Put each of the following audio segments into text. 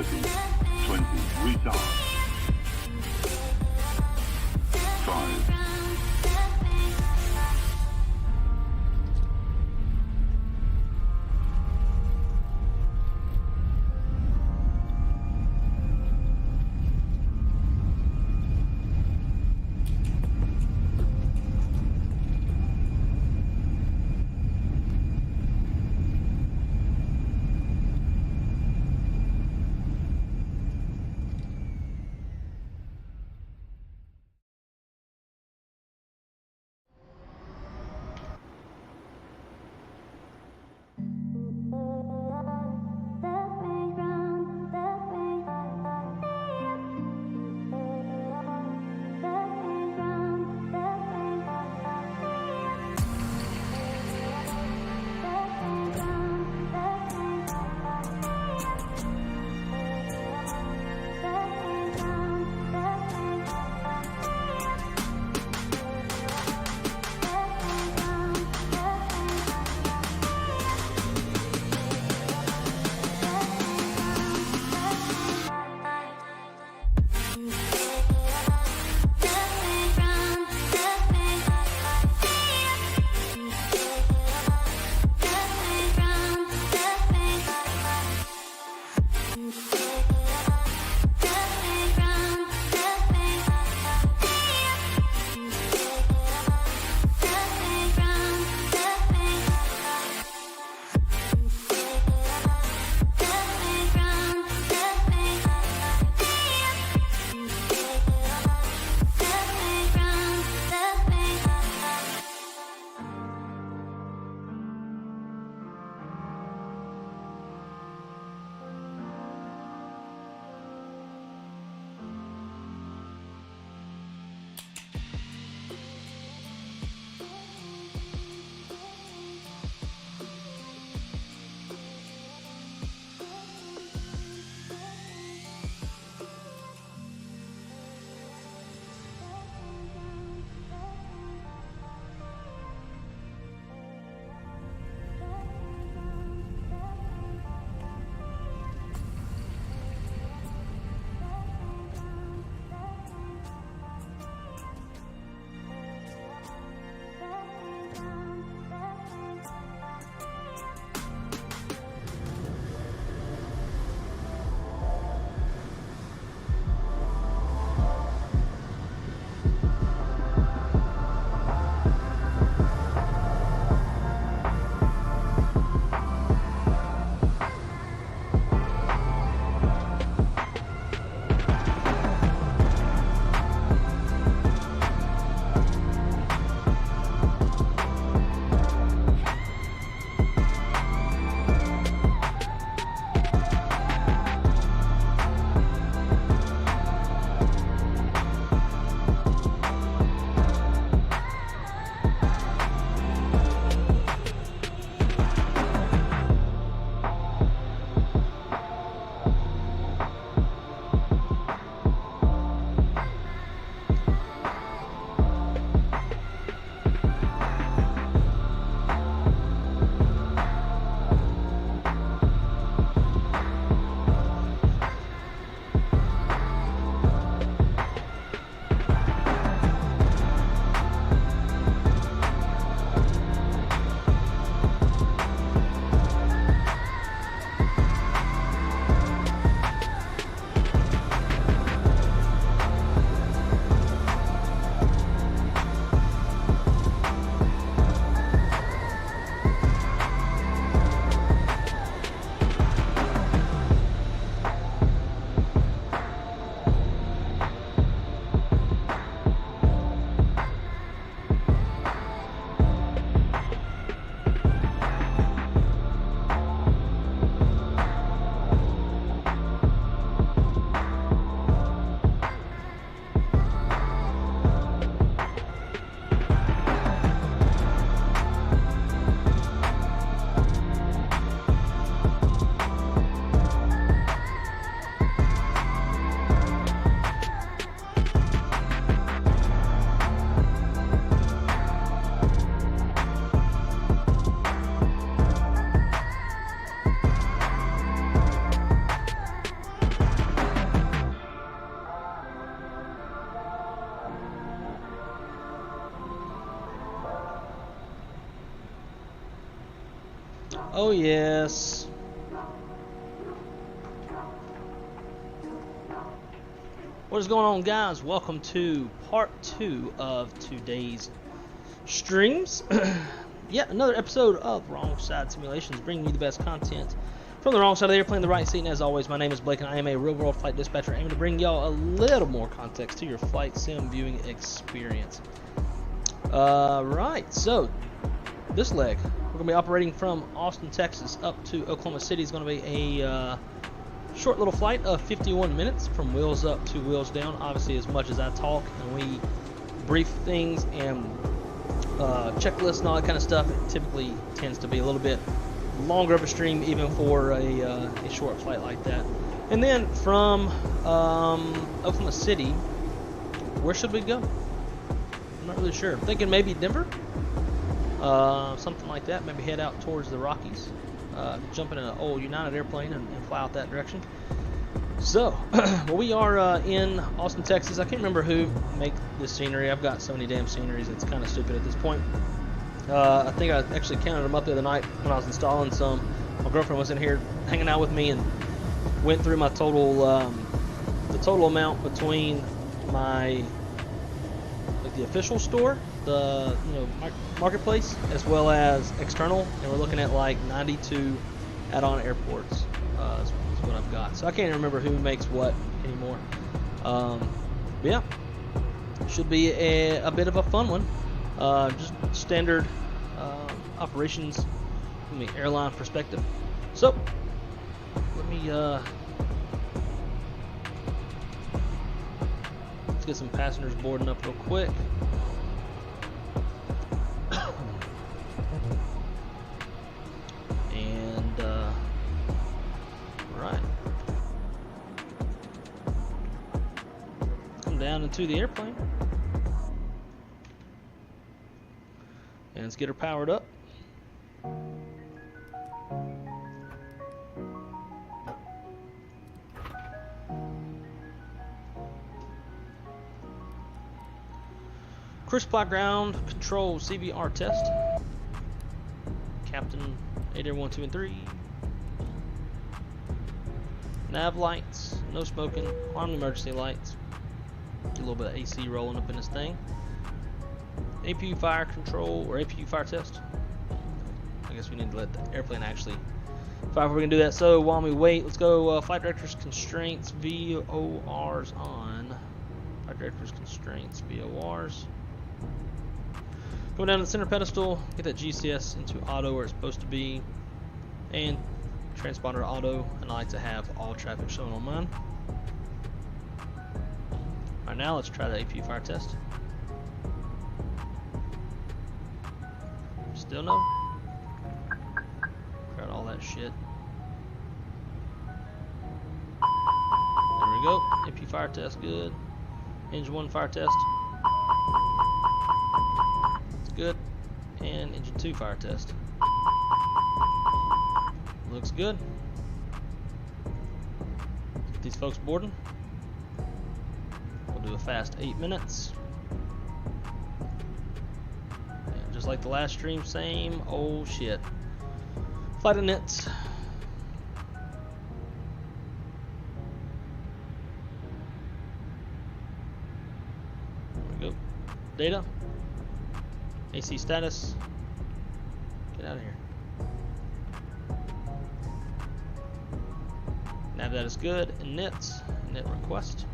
30, 20, restart. 5. yes. What is going on, guys? Welcome to part 2 of today's streams. Yet another episode of Wrong Side Simulations, bringing you the best content from the wrong side of the airplane, the right seat. And as always, my name is Blake, and I am a real-world flight dispatcher, aiming to bring y'all a little more context to your flight sim viewing experience. Right, so this leg, we're going to be operating from Austin, Texas, up to Oklahoma City. Is going to be a short little flight of 51 minutes from wheels up to wheels down. Obviously, as much as I talk and we brief things and checklists and all that kind of stuff, it typically tends to be a little bit longer of a stream, even for a short flight like that. And then from Oklahoma City, where should we go? I'm not really sure. I'm thinking maybe Denver, something like that. Maybe head out towards the Rockies, jump in an old United airplane and fly out that direction. So, well, we are in Austin, Texas. I can't remember who made this scenery. I've got so many damn sceneries, it's kind of stupid at this point. I think I actually counted them up the other night when I was installing some. My girlfriend was in here hanging out with me and went through my total, the total amount between my, like, the official store, the marketplace, as well as external, and we're looking at like 92 add-on airports. Is what I've got. So I can't remember who makes what anymore. But yeah, should be a bit of a fun one. Just standard operations from the airline perspective. So let me let's get some passengers boarding up real quick. And right, come down into the airplane. And let's get her powered up. Cruise flight ground control CVR test. Captain 8 Air 1, 2, and 3. Nav lights, no smoking, armed emergency lights. Get a little bit of AC rolling up in this thing. APU fire control, or APU fire test. I guess we need to let the airplane actually fire before we can do that. So while we wait, let's go flight director's constraints, VORs on. Flight director's constraints, VORs. Go down to the center pedestal, get that GCS into auto where it's supposed to be, and transponder auto, and I like to have all traffic shown on mine. Alright, now let's try the APU fire test. Still no? Crowd all that shit. There we go. APU fire test, good. Engine 1 fire test. It's good. And engine 2 fire test. Looks good. Get these folks boarding. We'll do a fast 8 minutes. And just like the last stream, same old shit. Flight attendants. There we go. Data. AC status. Get out of here. Nav that is good. And nets. Net request.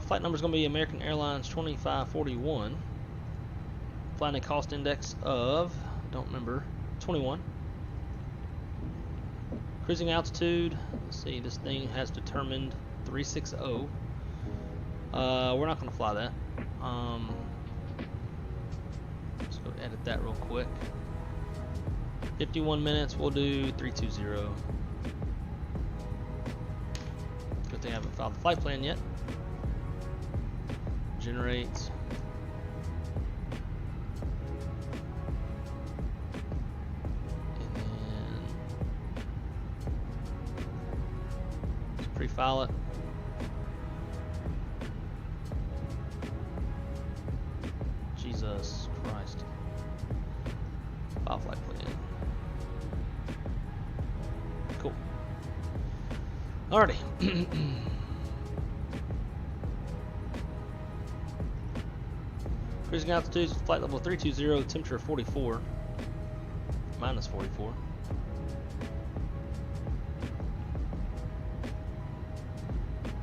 Flight number is going to be American Airlines 2541. Flying a cost index of, don't remember, 21. Cruising altitude, let's see, this thing has determined 360. We're not going to fly that. Let's go edit that real quick. 51 minutes, we'll do 320. Good thing I haven't filed the flight plan yet. Generates. And then let's pre-file it. Jesus Christ. File flight plan. Cool. Alrighty. Cruising altitude, flight level 320, temperature 44. Minus 44.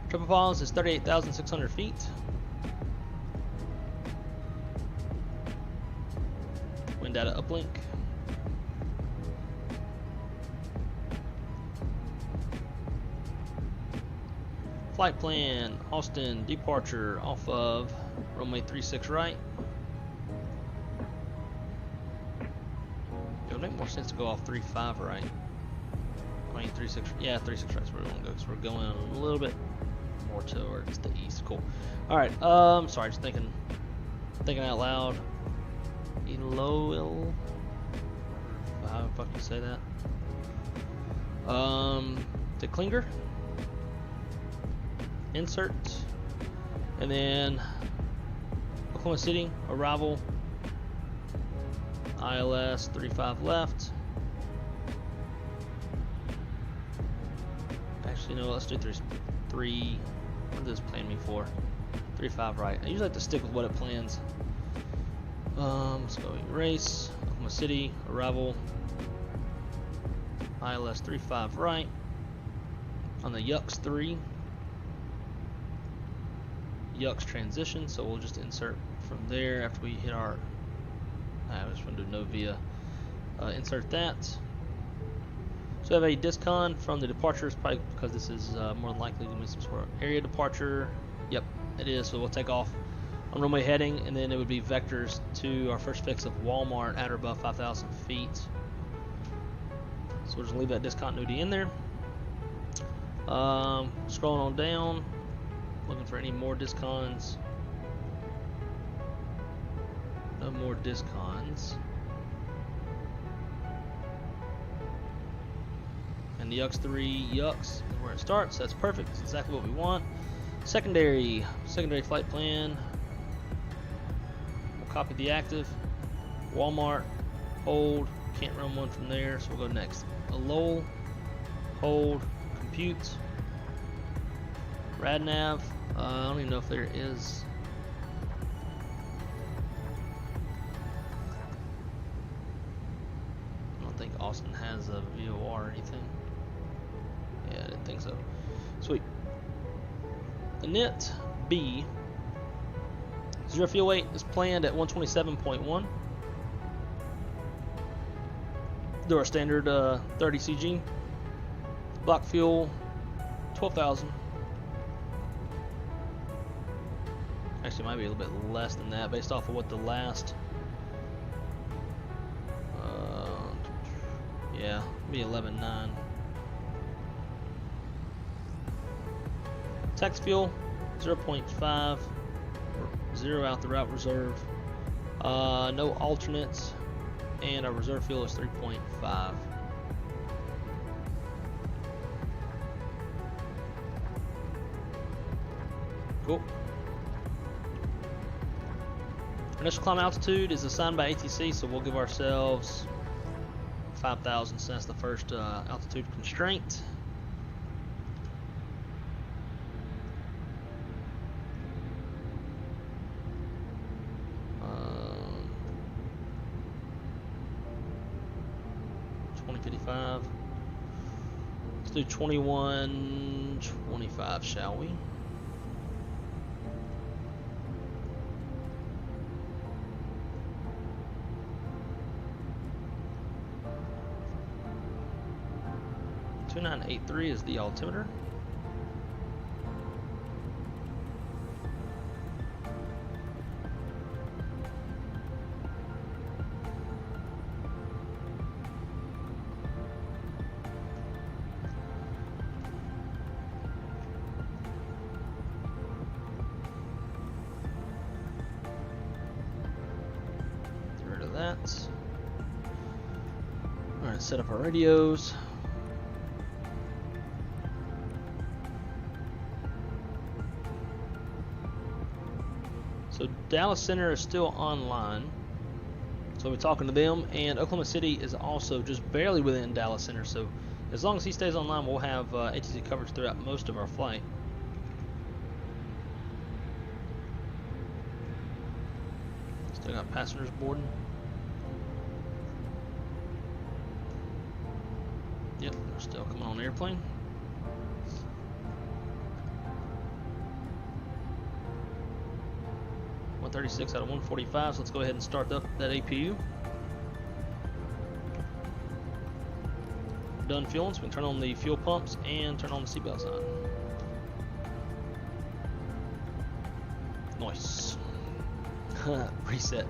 Triple pause is 38,600 feet. Wind data uplink. Flight plan, Austin, departure off of runway 36 right. It would make more sense to go off 35 right. I mean 36, yeah, 36 right is where we want to go, because we're going a little bit more towards the east. Cool. Alright, sorry, just thinking out loud. Eloil, how the fuck you say that? To Klinger. Insert, and then Oklahoma City, arrival, ILS 35 left. Actually, no, let's do 3. What does this plan me for? 35 right. I usually like to stick with what it plans. Let's go erase, Oklahoma City, arrival, ILS 35 right, on the Yucks 3. Yucks transition, so we'll just insert from there after we hit our. I just want to do Novia. Insert that. So we have a discon from the departures, probably because this is more than likely going to be some sort of area departure. Yep, it is. So we'll take off on runway heading, and then it would be vectors to our first fix of Walmart at or above 5,000 feet. So we'll just leave that discontinuity in there. Scrolling on down. Looking for any more discons. No more discons. And the Yucks 3 Yucks is where it starts. That's perfect. That's exactly what we want. Secondary flight plan. We'll copy the active. Walmart, hold. Can't run one from there, so we'll go next. Lowell, hold, compute. RadNav, I don't even know if there is. I don't think Austin has a VOR or anything. Yeah, I didn't think so. Sweet. Init B. Zero fuel weight is planned at 127.1. Do our standard 30 CG. Block fuel 12,000. Actually, it might be a little bit less than that based off of what the last. Yeah, be 11.9. Tax fuel 0.5. 0 out the route reserve. No alternates, and our reserve fuel is 3.5. Cool. Initial climb altitude is assigned by ATC, so we'll give ourselves 5,000 since that's the first altitude constraint. Let's do 21.25, shall we? .2983 is the altimeter. Get rid of that. All right, set up our radios. So Dallas Center is still online. So we're talking to them, and Oklahoma City is also just barely within Dallas Center. So as long as he stays online, we'll have ATC coverage throughout most of our flight. Still got passengers boarding. Yep, they're still coming on the airplane. .136 out of 145, so let's go ahead and start up that APU. Done fueling, so we can turn on the fuel pumps and turn on the seatbelt sign. Nice. Reset.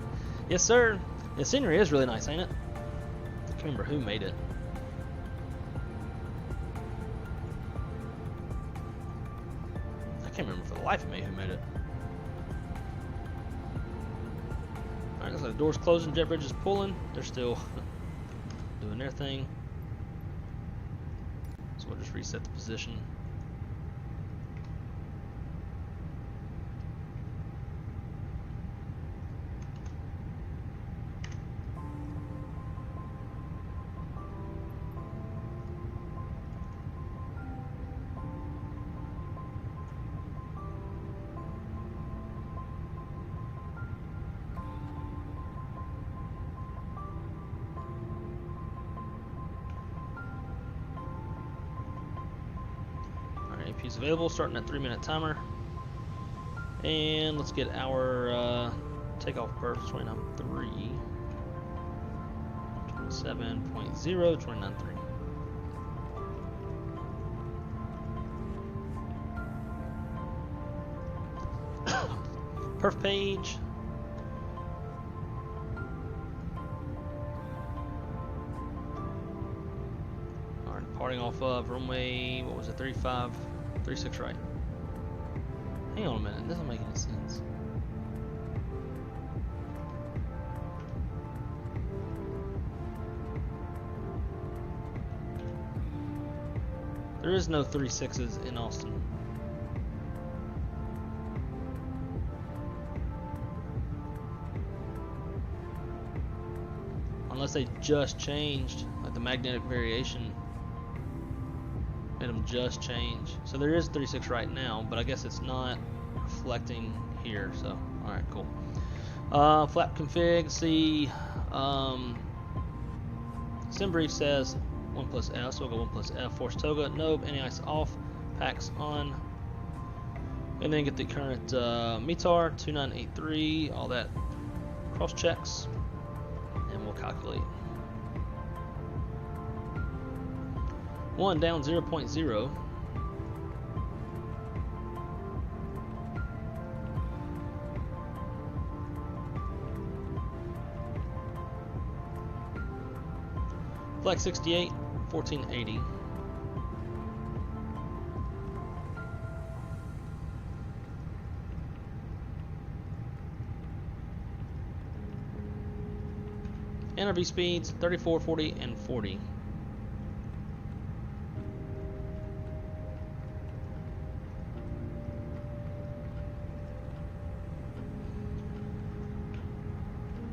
Yes, sir. The scenery is really nice, ain't it? I can't remember who made it. I can't remember for the life of me who made it. Alright, looks like the door's closing, jet bridge is pulling. They're still doing their thing. So we'll just reset the position. AP's available, starting at 3-minute timer. And let's get our takeoff perf 29.3, 27.0, 29.3. Perf page. Alright, departing off of runway, what was it, 36 right. Hang on a minute, this doesn't make any sense. There is no 36s in Austin. Unless they just changed, like the magnetic variation made them just change. So there is 36 right now, but I guess it's not reflecting here. So, alright, cool. Flap config, see, sim brief says 1 plus F, so we'll go 1 plus F, force toga, nope, anti-ice off, packs on, and then get the current METAR 2983, all that cross checks, and we'll calculate. 1 down 0.0. Flex 68, 1480. NRV speeds 34, 40, and 40.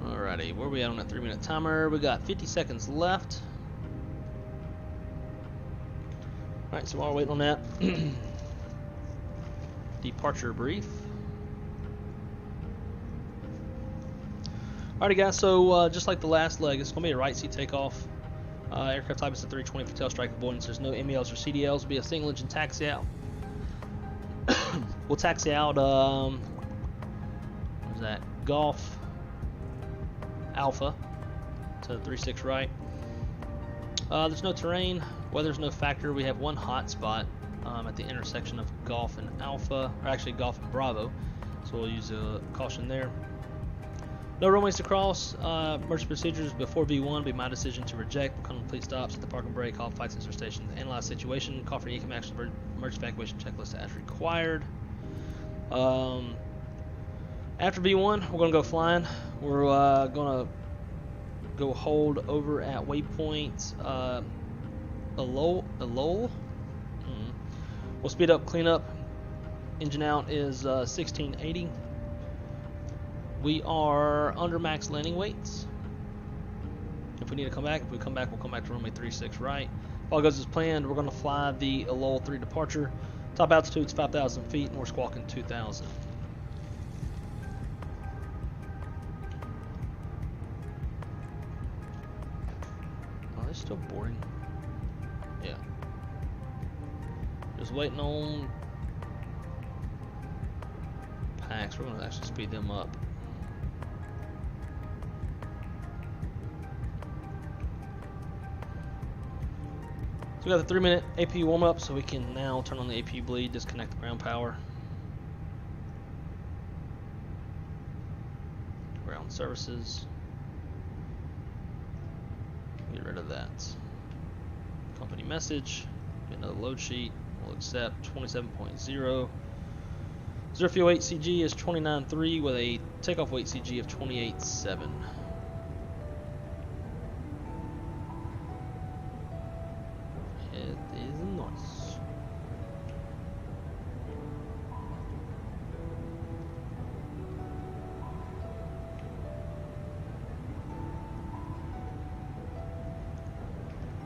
Alrighty, where are we at on that 3-minute timer? We got 50 seconds left. Alright, so while we're waiting on that, departure brief. Alrighty guys, so just like the last leg, it's going to be a right seat takeoff. Aircraft type is a 320 for tail strike avoidance. There's no MELs or CDLs. It'll be a single engine taxi out. We'll taxi out, what was that? Golf Alpha to 36 right. There's no terrain, weather's no factor. We have one hot spot at the intersection of Golf and Alpha, or actually Golf and Bravo, so we'll use a caution there. No runways to cross. Emergency procedures before V1 be my decision to reject. Complete stops at the park and brake, all flight sensor stations, analyze situation, call for ECAM action, emergency evacuation checklist as required. After V1, we're going to go flying. We're going to go hold over at waypoint Alol. We'll speed up, clean up. Engine out is 1680. We are under max landing weights. If we need to come back, if we come back, we'll come back to runway 36 right. If all goes as planned, we're going to fly the AUS 3 departure. Top altitude's 5,000 feet, and we're squawking 2,000. Oh, they're still boarding. Yeah. Just waiting on packs. We're going to actually speed them up. So we got the 3-minute AP warm up, so we can now turn on the AP bleed, disconnect the ground power. Ground services. Get rid of that. Company message. Get another load sheet. We'll accept 27.0. Zero fuel weight CG is 29.3 with a takeoff weight CG of 28.7. It is nice.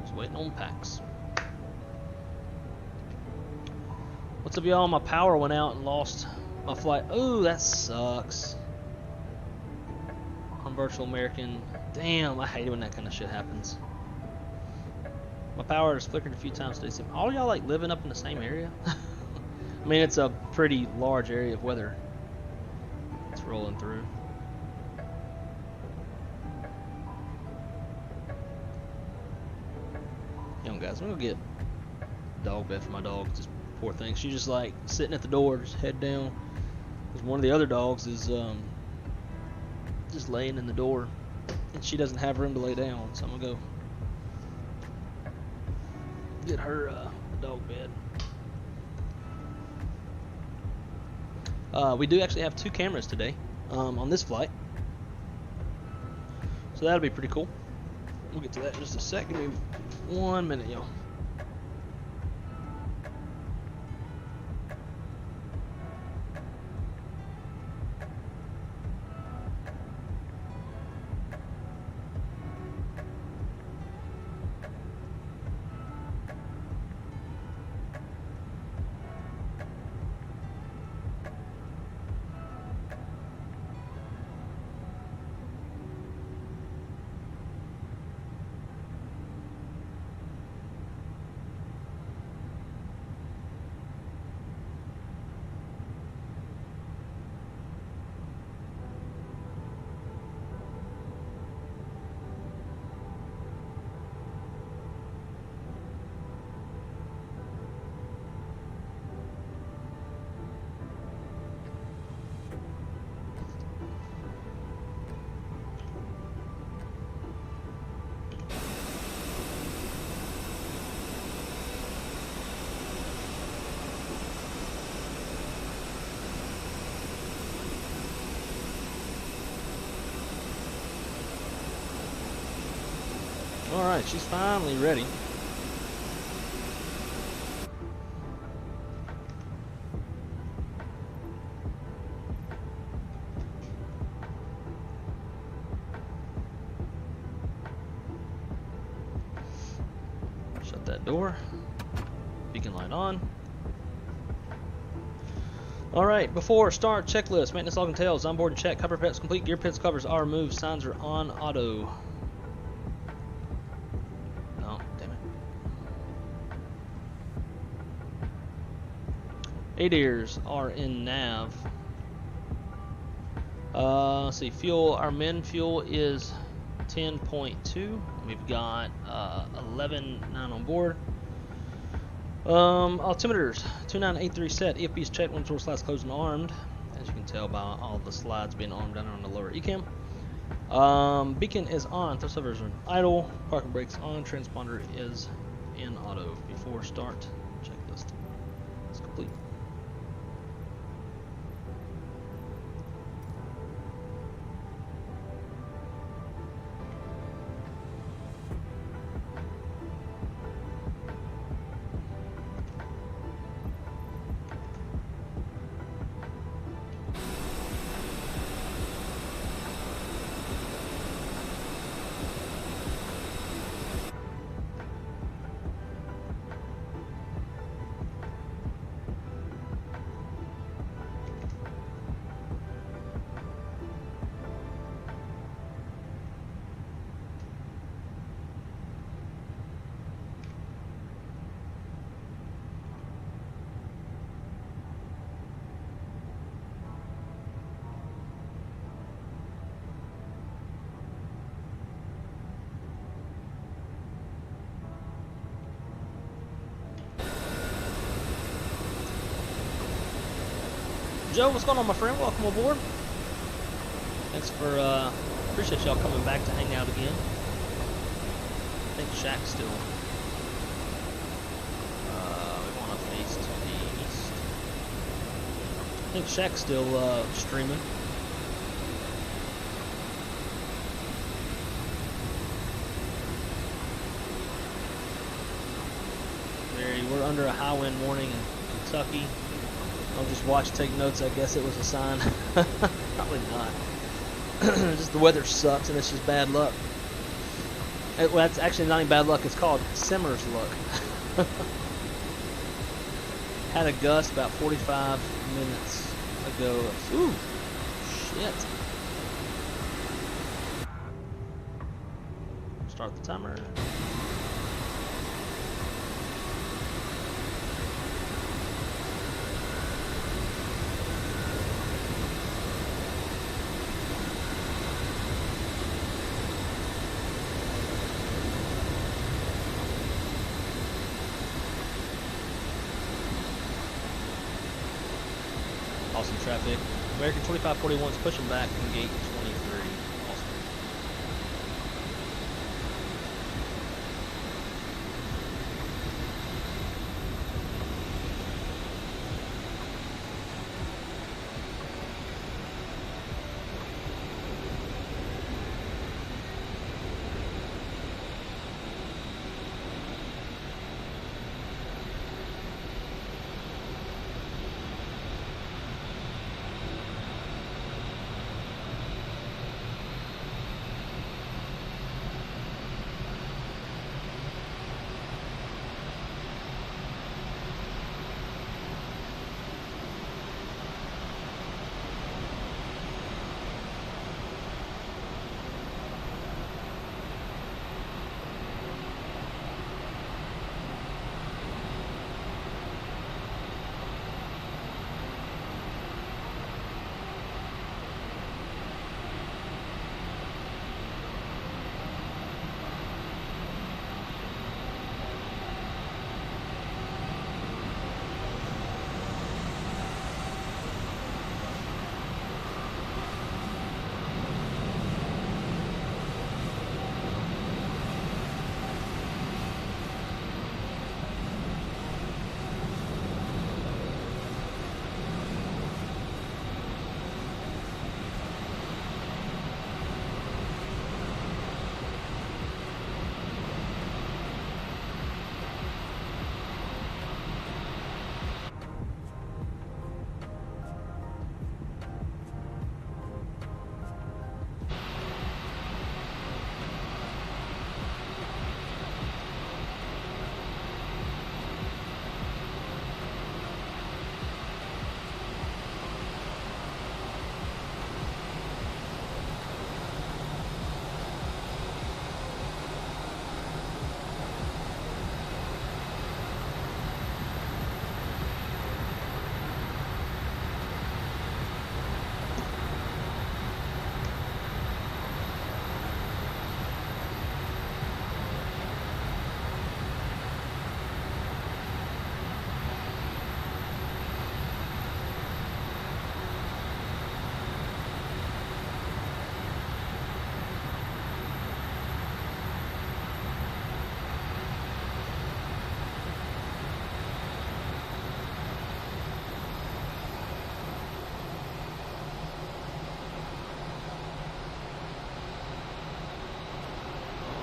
Just waiting on packs. What's up, y'all? My power went out and lost my flight. Oh, that sucks. On Virtual American. Damn, I hate it when that kind of shit happens. My power has flickered a few times today. All y'all like living up in the same area? I mean, it's a pretty large area of weather it's rolling through. Young guys, I'm gonna get dog bed for my dog. Just poor thing. She's just like sitting at the door, just head down. Because one of the other dogs is just laying in the door, and she doesn't have room to lay down. So I'm gonna go get her a dog bed. We do actually have 2 cameras today on this flight, so that'll be pretty cool. We'll get to that in just a sec. Give me 1 minute, y'all. Alright, she's finally ready. Shut that door. Beacon light on. Alright, before start, checklist. Maintenance log and tails. Onboard and check. Cover pets complete. Gear pits covers are removed. Signs are on auto. Oh, damn it. ADIRs are in nav. Let's see, fuel. Our min fuel is 10.2. We've got 11.9 on board. Altimeters 2983 set. EFB is checked when source lights closed and armed. As you can tell by all the slides being armed down on the lower ECAM. Beacon is on. Thrust levers are idle. Parking brakes on. Transponder is in auto. Before start, checklist is complete. Joe, what's going on, my friend? Welcome aboard. Thanks for, appreciate y'all coming back to hang out again. I think Shaq's still, we want to face to the east. I think Shaq's still, streaming. We're under a high wind warning in Kentucky. I'll just watch, take notes. I guess it was a sign. Probably not. Just the weather sucks and it's just bad luck. Well, that's actually not even bad luck. It's called Simmer's luck. Had a gust about 45 minutes ago. Ooh, shit. Start the timer. Awesome traffic. American 2541 is pushing back from gate 23. Awesome.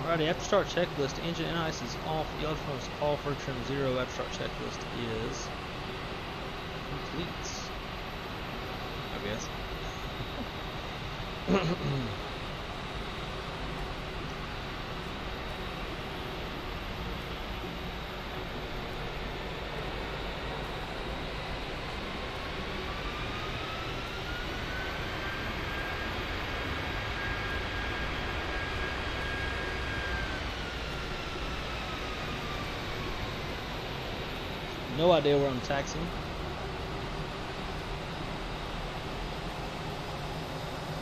Alrighty, after start checklist, engine NIS is off, the electron is call for trim 0, after start checklist is complete, I guess. No idea where I'm taxiing.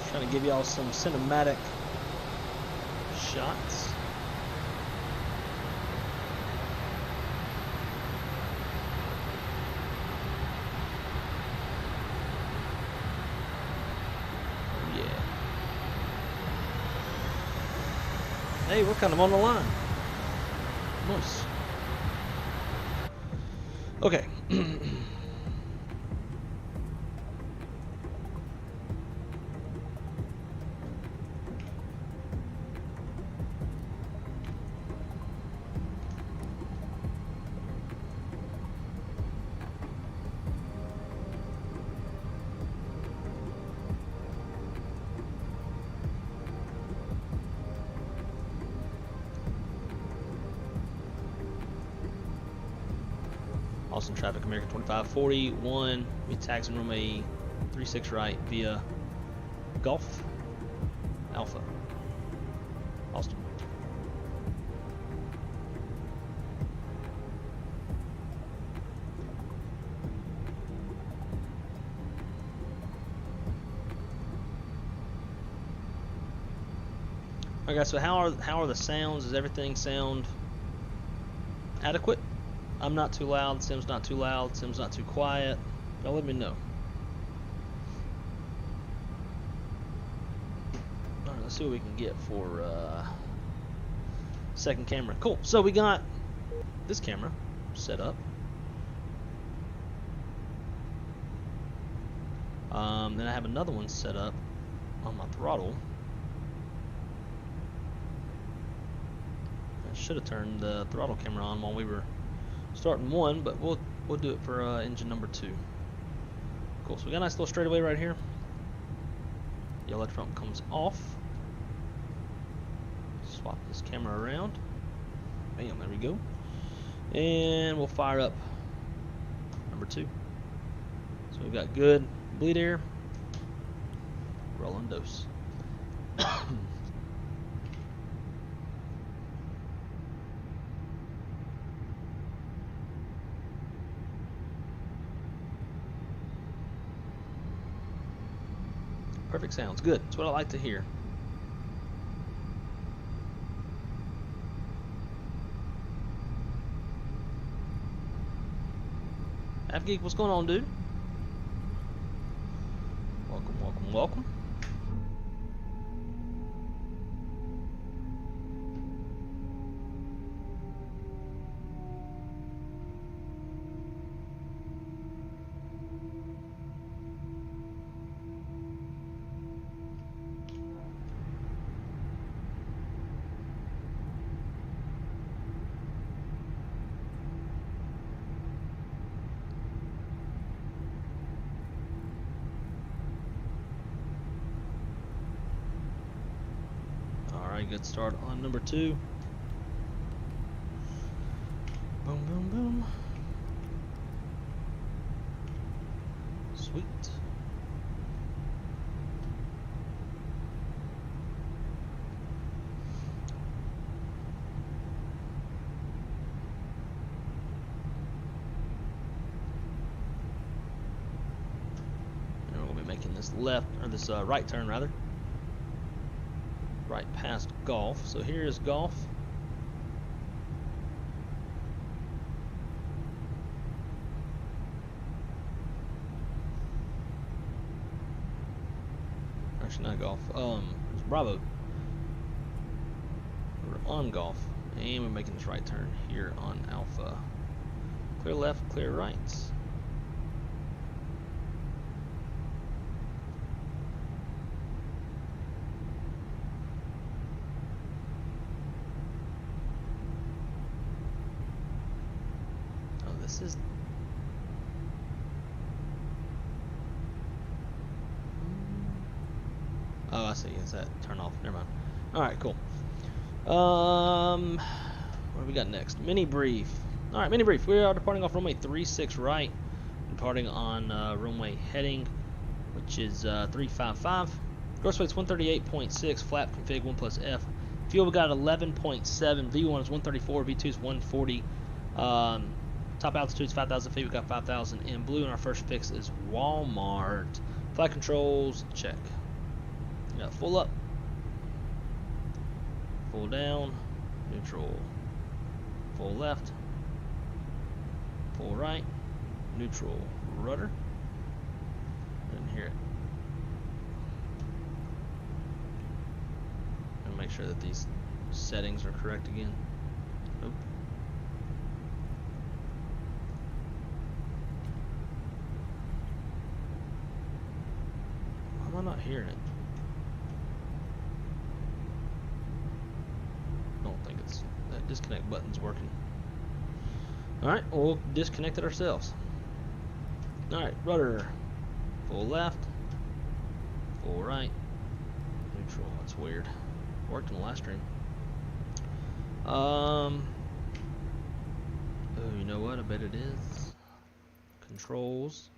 Trying to give y'all some cinematic shots. Hey, we're kind of on the line. Nice. Okay. Austin traffic, American 2541. We taxi runway 36 right via Gulf Alpha. Austin. Okay, so how are the sounds? Does everything sound adequate? I'm not too loud, Sim's not too loud, Sim's not too quiet. Y'all let me know. Alright, let's see what we can get for second camera. Cool. So we got this camera set up. Then I have another one set up on my throttle. I should have turned the throttle camera on while we were starting one, but we'll do it for engine number 2. Cool. So we got a nice little straightaway right here. Yellow front comes off. Swap this camera around. Bam, there we go. And we'll fire up number 2. So we've got good bleed air. Roll and dose. Perfect sounds. Good. That's what I like to hear. Geek, what's going on, dude? Welcome, welcome, welcome. Good start on number 2. Boom, boom, boom. Sweet. And we'll be making this left, or this right turn rather. Right past Golf. So here is Golf. Actually, not Golf. It's Bravo. We're on Golf, and we're making this right turn here on Alpha. Clear left, clear right. This is oh, I see. Is that turn off? Never mind. All right, cool. What do we got next? Mini brief. All right, mini brief. We are departing off runway 36 right, departing on runway heading, which is 355. Gross weight's 138.6. Flap config 1 plus F. Fuel we got 11.7. V1 is 134. V2 is 140. Top altitude is 5,000 feet. We got 5,000 in blue, and our first fix is Walmart. Flight controls, check. We got full up, full down, neutral, full left, full right, neutral, rudder. Didn't hear it. And make sure that these settings are correct again. Nope. Why am I not hearing it? I don't think it's that disconnect button's working. Alright, we'll disconnect it ourselves. Alright, rudder. Full left. Full right. Neutral. That's weird. Worked in the last stream. Oh, you know what? I bet it is. Controls.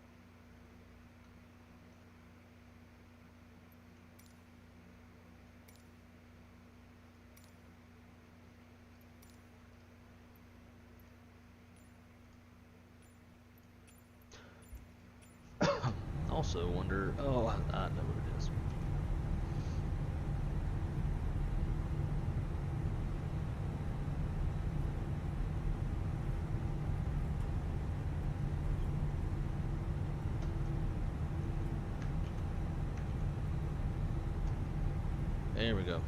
Also wonder. Oh, I know what it is. There we go.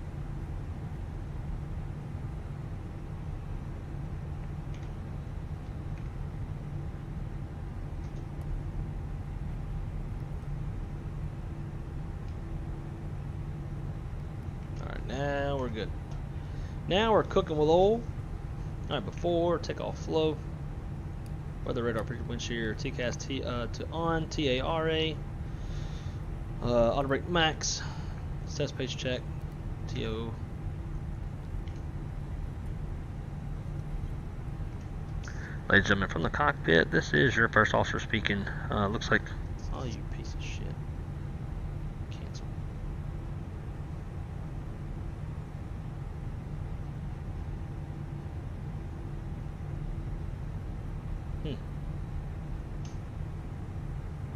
Alright, now we're good. Now we're cooking with oil. Alright, before takeoff flow. Weather radar, predict wind shear, TCAS to on, TARA, auto brake max, test page check. TO. Ladies and gentlemen, from the cockpit, this is your first officer speaking. Looks like. Oh, you piece of shit. Cancel.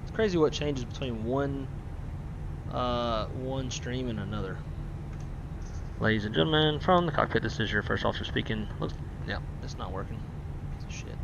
It's crazy what changes between one stream and another. Ladies and gentlemen, from the cockpit, this is your first officer speaking. Looks, yeah, it's not working. Piece of shit.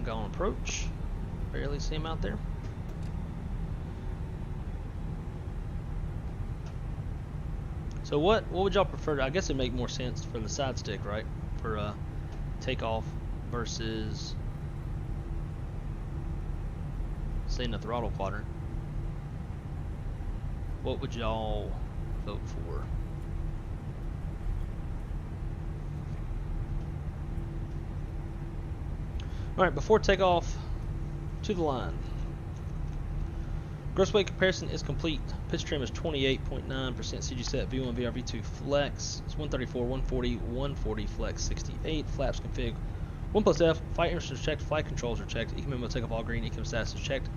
On approach, barely see him out there. So what would y'all prefer? I guess it'd make more sense for the side stick, right? For takeoff versus say in the throttle quadrant. What would y'all vote for? Alright, before takeoff, to the line. Gross weight comparison is complete. Pitch trim is 28.9%. CG set, V1, VR, V2 flex. It's 134, 140, 140 flex, 68. Flaps config. 1 plus F. Flight instruments are checked. Flight controls are checked. ECM memo takeoff all green. ECM status is checked.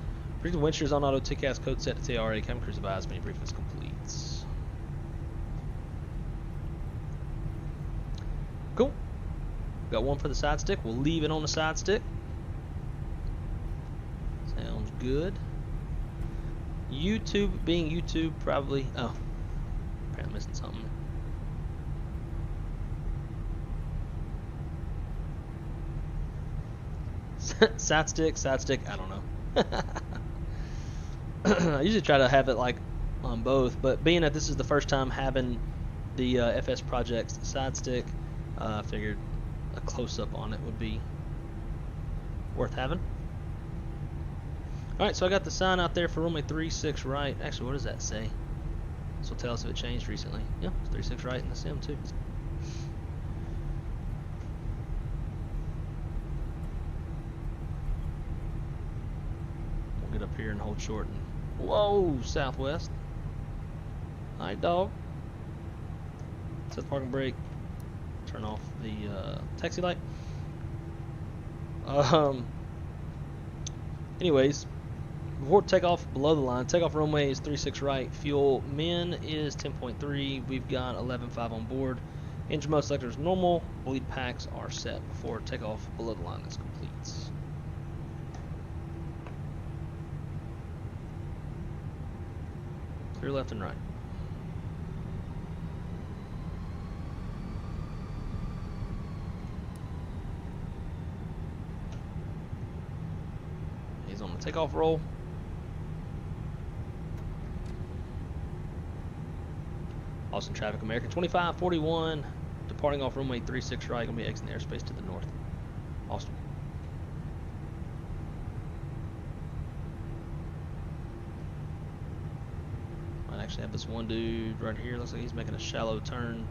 Predicted wind shear is on auto. TCAS code set to TRA. Cabin crews advised. Mini briefing is complete. Cool. Got one for the side stick. We'll leave it on the side stick. Sounds good. YouTube, being YouTube, probably. Oh, apparently I'm missing something. Side stick, I don't know. I usually try to have it like on both, but being that this is the first time having the FSPROJECTS side stick, I figured a close-up on it would be worth having. Alright, so I got the sign out there for runway 36 right. Actually, what does that say? This will tell us if it changed recently. Yeah, it's 36 right in the sim too. We'll get up here and hold short and whoa, southwest. Alright, dog. Set the parking brake. Turn off the taxi light. Anyways, before takeoff, below the line, takeoff runway is 36 right. Fuel min is 10.3. We've got 11.5 on board. Engine mode selector is normal. Bleed packs are set before takeoff. Below the line is complete. Clear left and right. He's on the takeoff roll. Austin traffic, American 2541, departing off runway 36 right, gonna be exiting airspace to the north. Austin. Might actually have this one dude right here. Looks like he's making a shallow turn.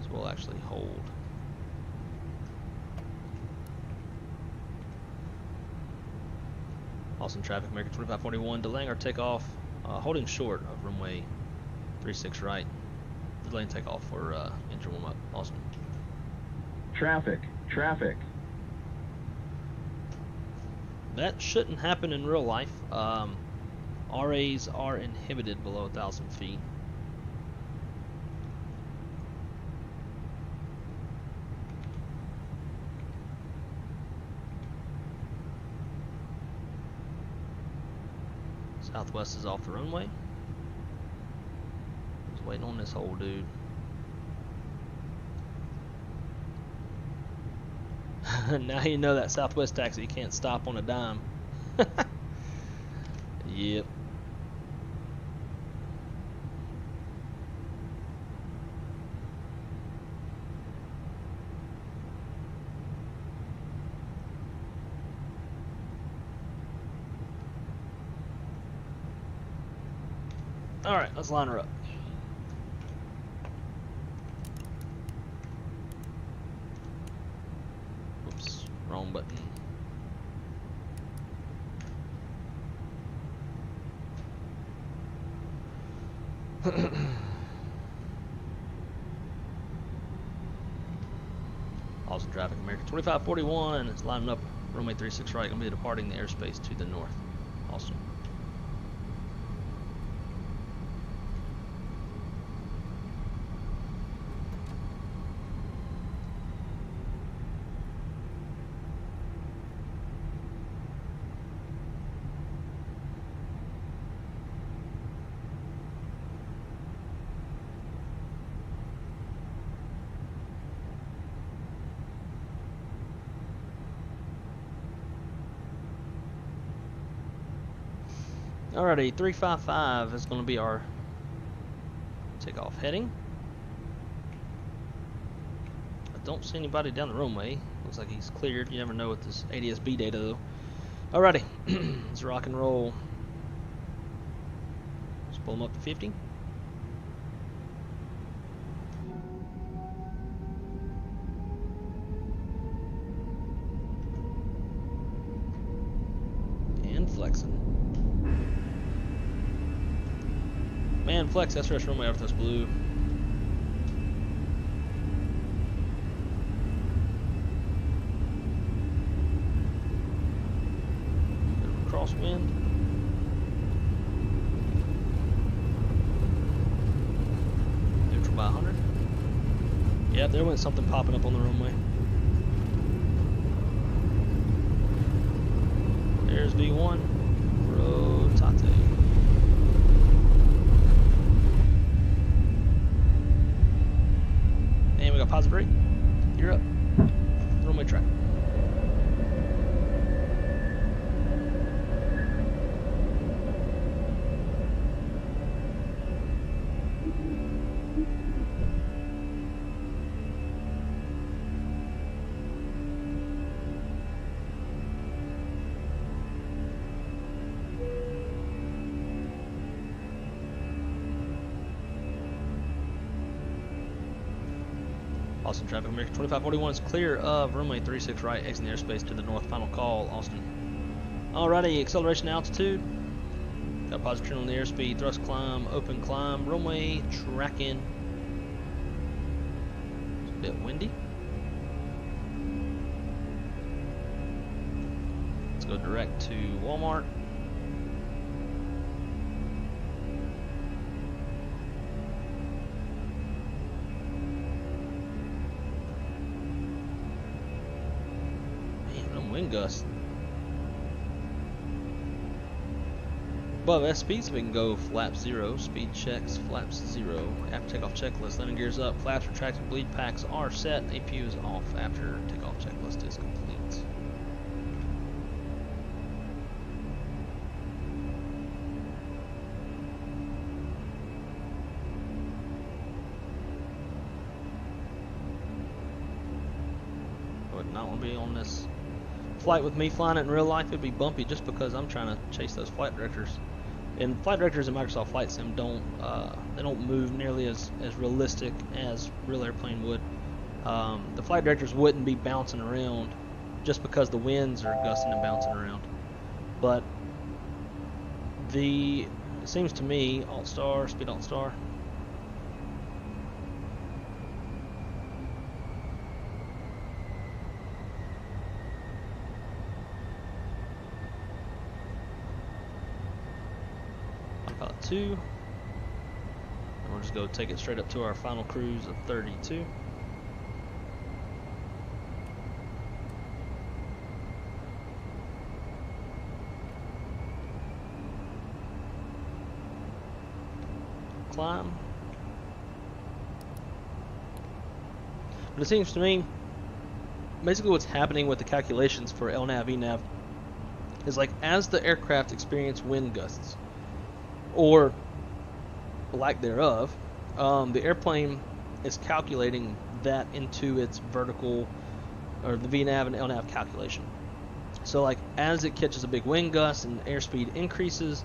So we'll actually hold. Austin traffic, American 2541, delaying our takeoff, holding short of runway 36 right, delaying takeoff for engine warm up. Austin. Traffic. That shouldn't happen in real life. RAs are inhibited below 1,000 feet. Southwest is off the runway. Just waiting on this whole dude. Now you know that Southwest taxi can't stop on a dime. Yep. All right, let's line her up. Oops, wrong button. Austin traffic, American 2541. It's lining up runway 36 right. Gonna be departing the airspace to the north. Austin. Alrighty, 355 is going to be our takeoff heading. I don't see anybody down the runway. Looks like he's cleared. You never know with this ADS-B data though. Alrighty, let's rock and roll. Let's pull him up to 50. And flexing. Man, flex, SRS runway after this blue. Bit of a crosswind. Neutral by 100. Yep, there went something popping up on the runway. There's V1. Rotate. And we got positive rate. You're up. Runway track. Austin traffic, American 2541 is clear of runway 36 right, exiting the airspace to the north. Final call, Austin. Alrighty, acceleration altitude. Got positive trend on the airspeed, thrust climb, open climb, runway tracking. It's a bit windy. Let's go direct to Walmart. Wind gust. Above S speeds, we can go flap 0, speed checks, flaps 0, after takeoff checklist, landing gears up, flaps, retracted, bleed packs are set, APU is off after takeoff checklist is complete. I would not want to be on this flight with me flying it in real life. It'd be bumpy just because I'm trying to chase those flight directors. And flight directors in Microsoft Flight Sim don't move nearly as realistic as real airplane would. The flight directors wouldn't be bouncing around just because the winds are gusting and bouncing around. But it seems to me, Alt Star, speed Alt Star. Pilot 2, and we'll just go take it straight up to our final cruise of 32. Climb. But it seems to me, basically what's happening with the calculations for LNAV, ENAV is like as the aircraft experience wind gusts, or lack thereof, the airplane is calculating that into its vertical, or the VNAV and LNAV calculation. So like as it catches a big wind gust and airspeed increases,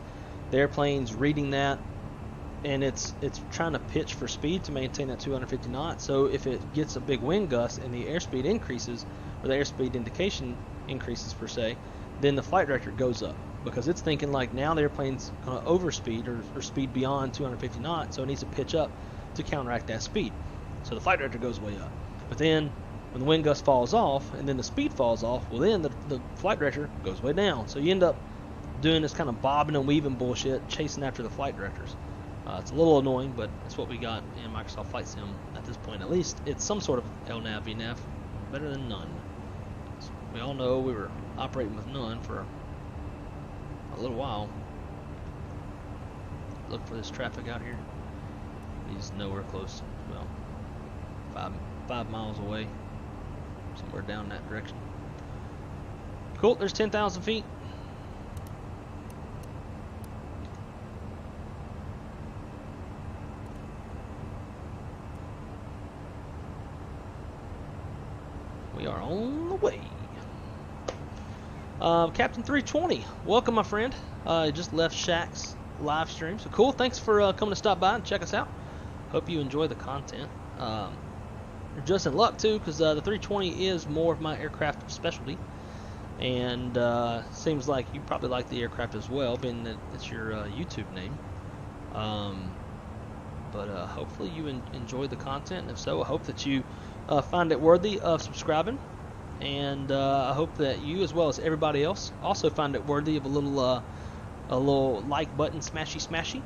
the airplane's reading that, and it's trying to pitch for speed to maintain that 250 knots. So if it gets a big wind gust and the airspeed increases, or the airspeed indication increases per se, then the flight director goes up, because it's thinking like now the airplane's going to overspeed or speed beyond 250 knots, so it needs to pitch up to counteract that speed. So the flight director goes way up. But then when the wind gust falls off and then the speed falls off, well then the flight director goes way down. So you end up doing this kind of bobbing and weaving bullshit, chasing after the flight directors. It's a little annoying, but it's what we got in Microsoft Flight Sim at this point. At least it's some sort of LNAV, VNAV, better than none. So we all know we were operating with none for a little while. Look for this traffic out here. He's nowhere close. Well, 5 miles away, somewhere down that direction. Cool. There's 10,000 feet. We are on the way. Captain 320, welcome, my friend. Just left Shaq's live stream, so cool. Thanks for coming to stop by and check us out. Hope you enjoy the content. You're just in luck too, because the 320 is more of my aircraft specialty, and seems like you probably like the aircraft as well, being that it's your YouTube name. But hopefully you enjoy the content, and if so, I hope that you find it worthy of subscribing, and I hope that you, as well as everybody else, also find it worthy of a little like button smashy.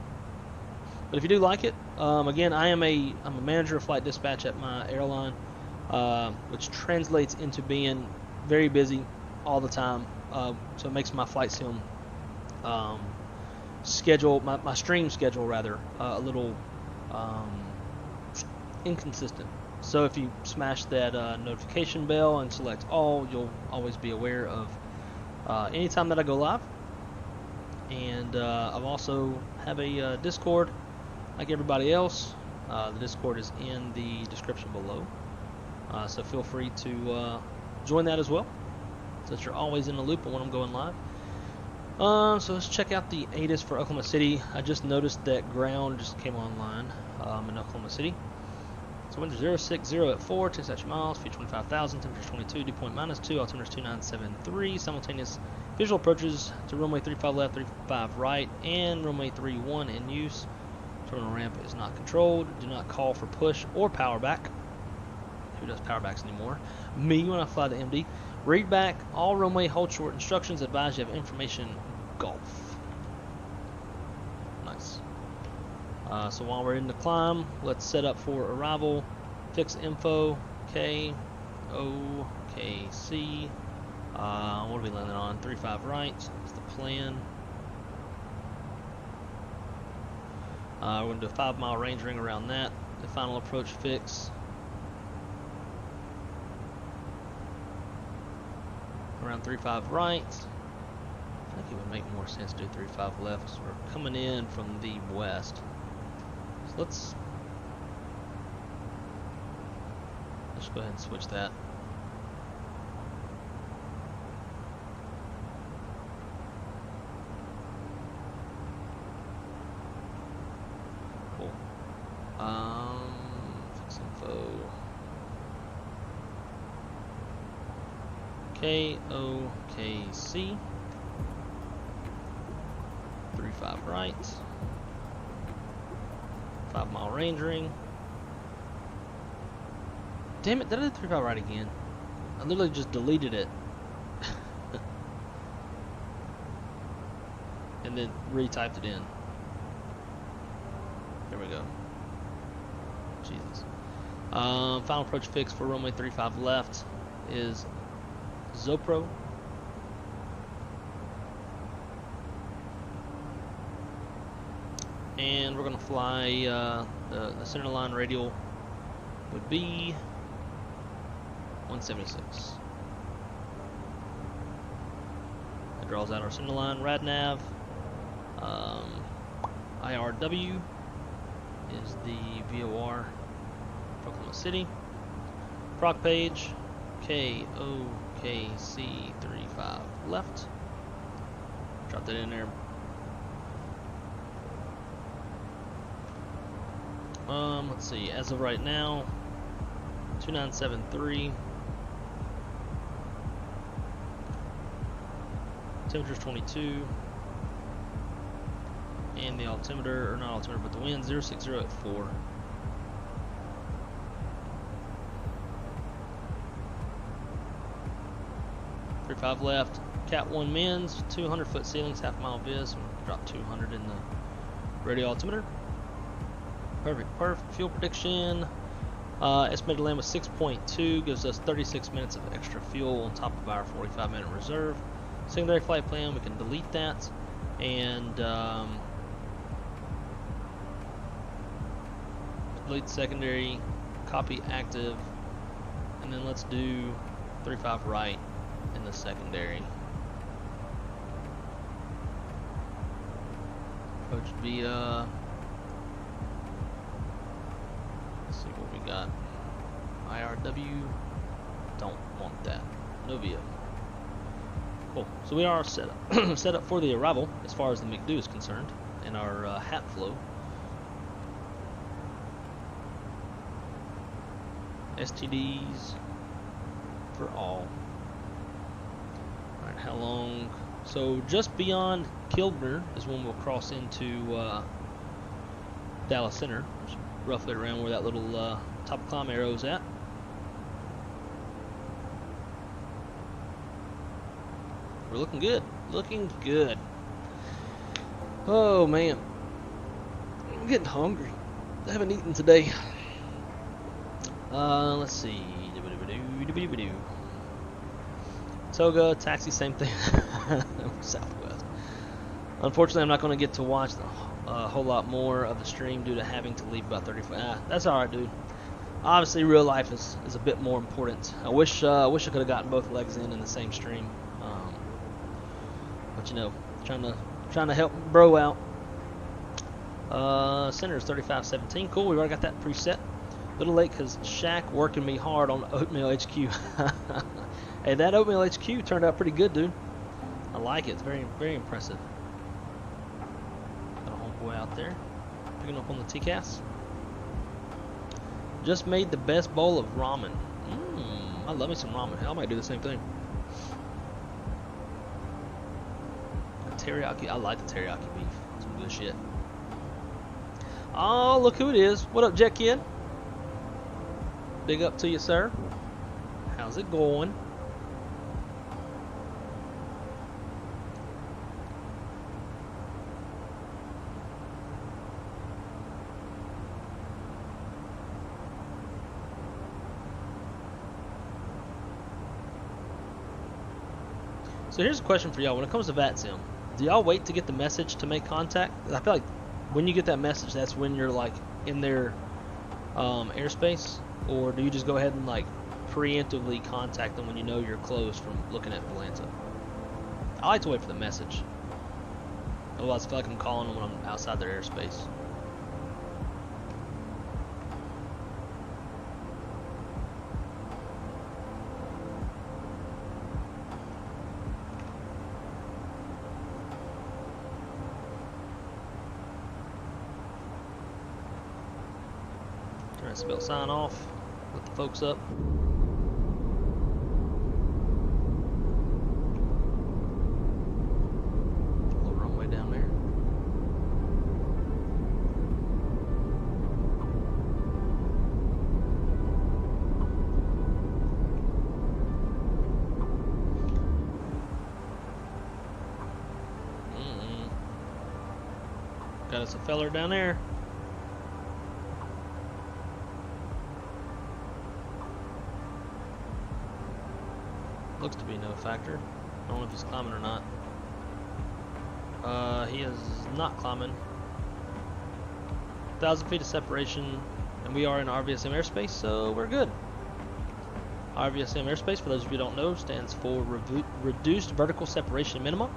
But if you do like it, again, I'm a manager of flight dispatch at my airline, which translates into being very busy all the time. So it makes my flight sim schedule, my stream schedule rather, a little inconsistent. So if you smash that notification bell and select all, you'll always be aware of anytime that I go live. And I also have a Discord like everybody else. The Discord is in the description below, so feel free to join that as well, so that you're always in the loop of when I'm going live. So let's check out the ATIS for Oklahoma City. I just noticed that ground just came online in Oklahoma City. So wind is 060 at 4, 10 statute miles, speed 25,000, temperature 22, dew point -2, altimeter 2973. Simultaneous visual approaches to runway 35 left, 35 right, and runway 31 in use. Terminal ramp is not controlled. Do not call for push or power back. Who does power backs anymore? Me when I fly to MD. Read back all runway hold short instructions. Advise you have information Gulf. Nice. So while we're in the climb, let's set up for arrival. Fix info. K. OKC. What are we landing on? 35 right. That's the plan. We're going to do a 5-mile range ring around that. The final approach fix. Around 3.5 right. I think it would make more sense to do 3.5 left because we're coming in from the west. So let's go ahead and switch that. Cool. Fix info. OKC. 3.5 right. 5-mile range ring. Damn it, did I do 3.5 right again? I literally just deleted it. And then retyped it in. There we go. Jesus. Final approach fix for runway 3.5 left is Zopro. And we're going to fly, the center line radial would be 176. That draws out our center line RadNav. IRW is the VOR for Oklahoma City. Proc page KOKC 3.5 left. Drop that in there. Let's see, as of right now, 2973. Temperature's 22. And the altimeter, or not altimeter, but the wind 060 at 4. .5 left. Cat 1 mins, 200-foot ceilings, half-mile vis. Drop 200 in the radio altimeter. Perfect. Fuel prediction. Estimated land was 6.2. Gives us 36 minutes of extra fuel on top of our 45-minute reserve. Secondary flight plan, we can delete that. And delete secondary, copy active. And then let's do 3.5 right in the secondary. Approach via. Let's see what we got. IRW. Don't want that. No via. Cool. So we are set up, set up for the arrival as far as the McDo is concerned, and our hat flow. STDs for all. Alright, how long? So just beyond Kilburn is when we'll cross into Dallas Center, which is roughly around where that little top of climb arrow is at. We're looking good. Looking good. Oh man. I'm getting hungry. I haven't eaten today. Let's see. Toga, taxi, same thing. Southwest. Unfortunately, I'm not going to get to watch a whole lot more of the stream due to having to leave about 35. That's alright, dude. Obviously, real life is a bit more important. I wish I could have gotten both legs in the same stream. But you know, trying to help bro out. Center is 3517. Cool. We already got that preset. Little late because Shaq working me hard on Oatmeal HQ. Hey, that Oatmeal HQ turned out pretty good, dude. I like it. It's very, very impressive. Got a homeboy out there picking up on the TCAS. Just made the best bowl of ramen. I love me some ramen. Hell, I might do the same thing. Teriyaki. I like the teriyaki beef. Some good shit. Oh, look who it is. What up, Jet Kid? Big up to you, sir. How's it going? So here's a question for y'all. When it comes to VATSIM, do y'all wait to get the message to make contact? I feel like when you get that message, that's when you're like in their airspace, or do you just go ahead and like preemptively contact them when you know you're close from looking at Volanta? I like to wait for the message. Otherwise, I feel like I'm calling them when I'm outside their airspace. Trying to spell sign off, let the folks up. Got us a feller down there. Looks to be no factor. I don't know if he's climbing or not. He is not climbing. 1,000 feet of separation, and we are in RVSM airspace, so we're good. RVSM airspace, for those of you who don't know, stands for Reduced Vertical Separation Minimum,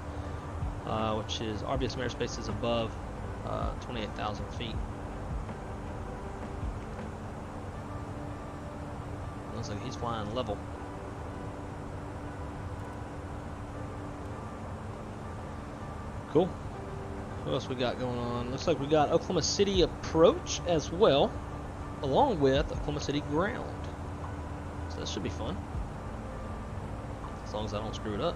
which is RVSM airspace is above 28,000 feet. Looks like he's flying level. Cool. What else we got going on? Looks like we got Oklahoma City approach as well, along with Oklahoma City ground. So that should be fun, as long as I don't screw it up.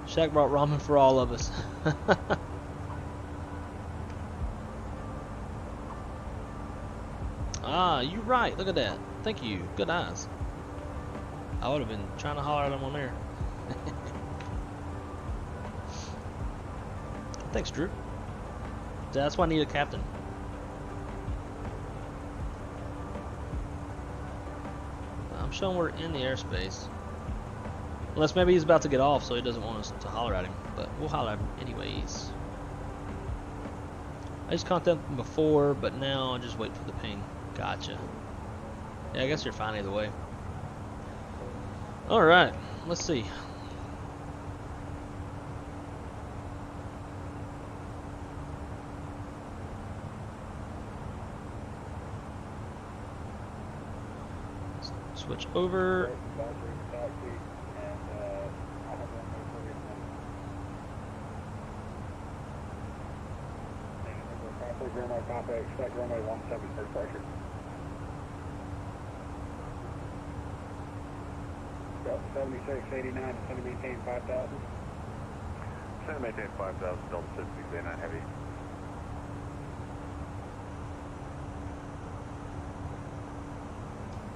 Shaq brought ramen for all of us. Ah, you're right. Look at that. Thank you. Good eyes. I would have been trying to holler at him on there. Thanks, Drew. That's why I need a captain. I'm showing we're in the airspace. Unless maybe he's about to get off, so he doesn't want us to holler at him. But we'll holler at him anyways. I just contacted him before, but now I'm just waiting for the ping. Gotcha. Yeah, I guess you're fine either way. Alright, let's see. Switch over. Expect runway 17 for pressure. Got 7689, it's going to maintain 5,000. It's going to maintain 5,000, Delta 6689 heavy.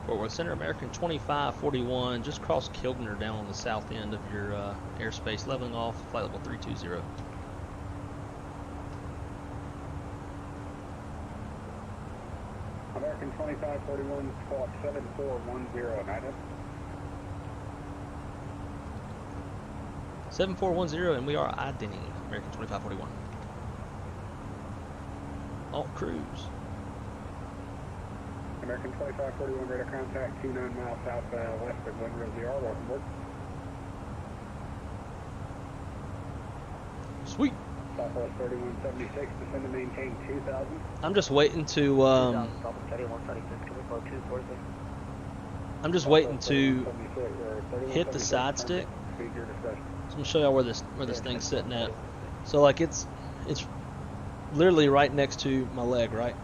Fort Worth Center, American 2541, just crossed Kilgner down on the south end of your airspace, leveling off, flight level 320. American 2541, squawk 7410, United. 7410, and we are identing American 2541. Alt cruise. American 2541, radar contact 29 miles south west of Glenrose DR, welcome aboard. Sweet. Southwest 3176, descend to maintain 2,000. I'm just waiting to I'm just waiting to hit the side stick. So I'm gonna show y'all where this thing's sitting at. So like it's literally right next to my leg, right?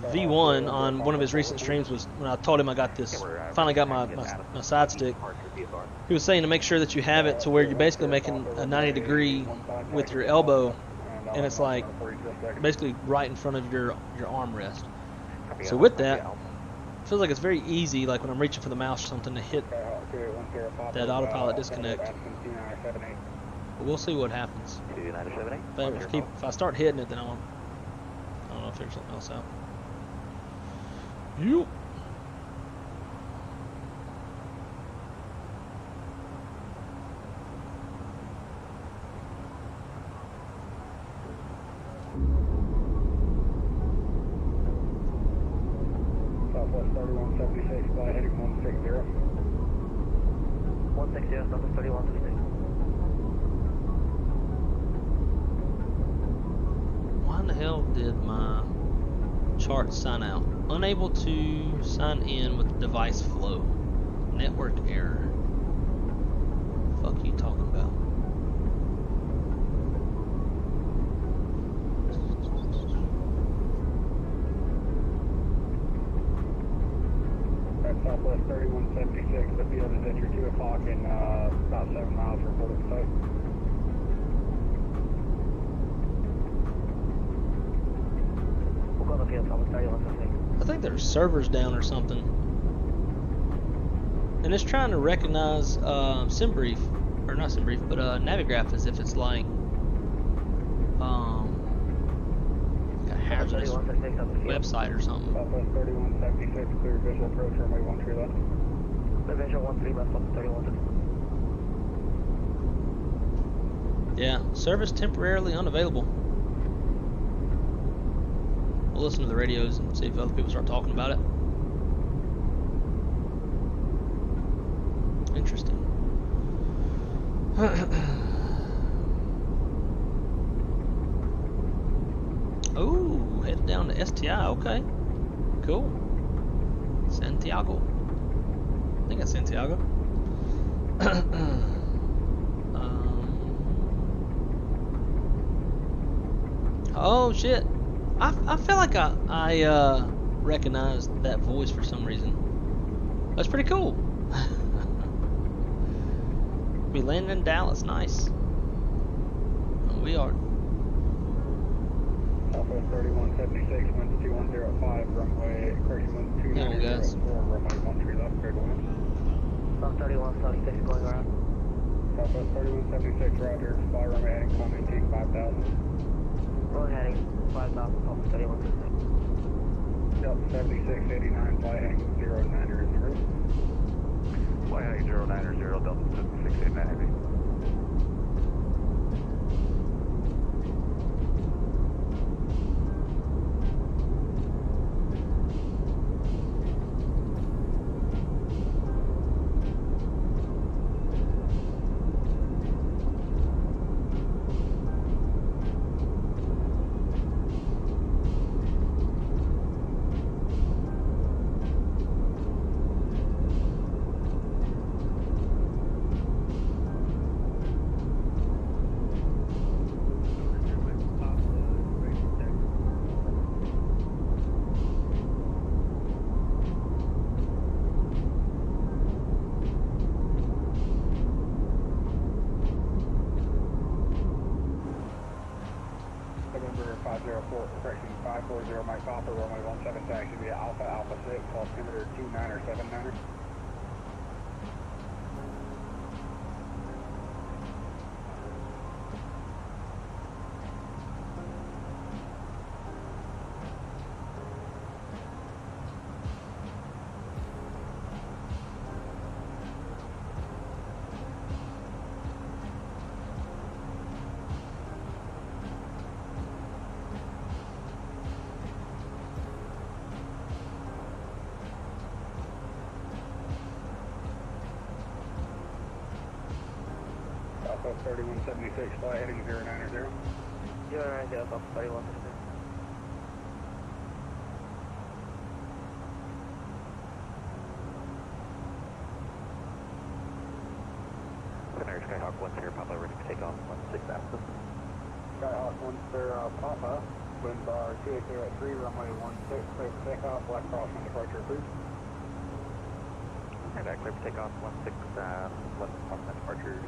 V1 on one of his recent streams was when I told him I got this, finally got my side stick. He was saying to make sure that you have it to where you're basically making a 90 degree with your elbow, and it's like basically right in front of your armrest. So with that, it feels like it's very easy, like when I'm reaching for the mouse or something, to hit that autopilot disconnect. But we'll see what happens. If I start hitting it, then I don't know, figure something else out. Yep. 1 Southwest 3176, fly heading 160. 160, Southwest 3176. Why in the hell did my chart sign out? Unable to sign in with device flow. Network error. Fuck you talking about? At Southwest 3176, the field is at your 2 o'clock in about 7 miles from Port of Site. We'll go on the field, Southwest 3176. I think their server's down or something. And it's trying to recognize SimBrief, or not SimBrief, but Navigraph as if it's like a hazardous website or something. Southwest 3176, clear visual approach runway 13 left. The visual 13 left, Southwest 3176. Yeah, service temporarily unavailable. We'll listen to the radios and see if other people start talking about it. Interesting. Oh, headed down to STI. Okay, cool. Santiago. I think that's Santiago. Oh shit! I feel like I recognized that voice for some reason. That's pretty cool. We landed in Dallas. Nice. We are. Southwest 3176, winds 2105, runway, correction, winds 2904, runway 13 left, clear to wind. South 3176 going around. Southwest 3176, roger, fly runway heading, maintain 5000. Road heading 5000, Southwest 3176. Yep, 7689, fly heading 09er is the route. Fly heading 090, Delta 689 Heavy. November 504, correction, 540 Mike Papa, runway 17 taxi via Alpha, Alpha 6, altimeter 29er, 79er. Southwest 3176, fly heading 090. 090, Southwest 3176. FENIX Skyhawk 1 Sierra Papa, ready for takeoff, 16 Alpha. Skyhawk 1 Sierra Papa, winds are 280 at 3, runway 16, clear for takeoff, black cross on departure approved. And clear for takeoff, 16, left cross on departure,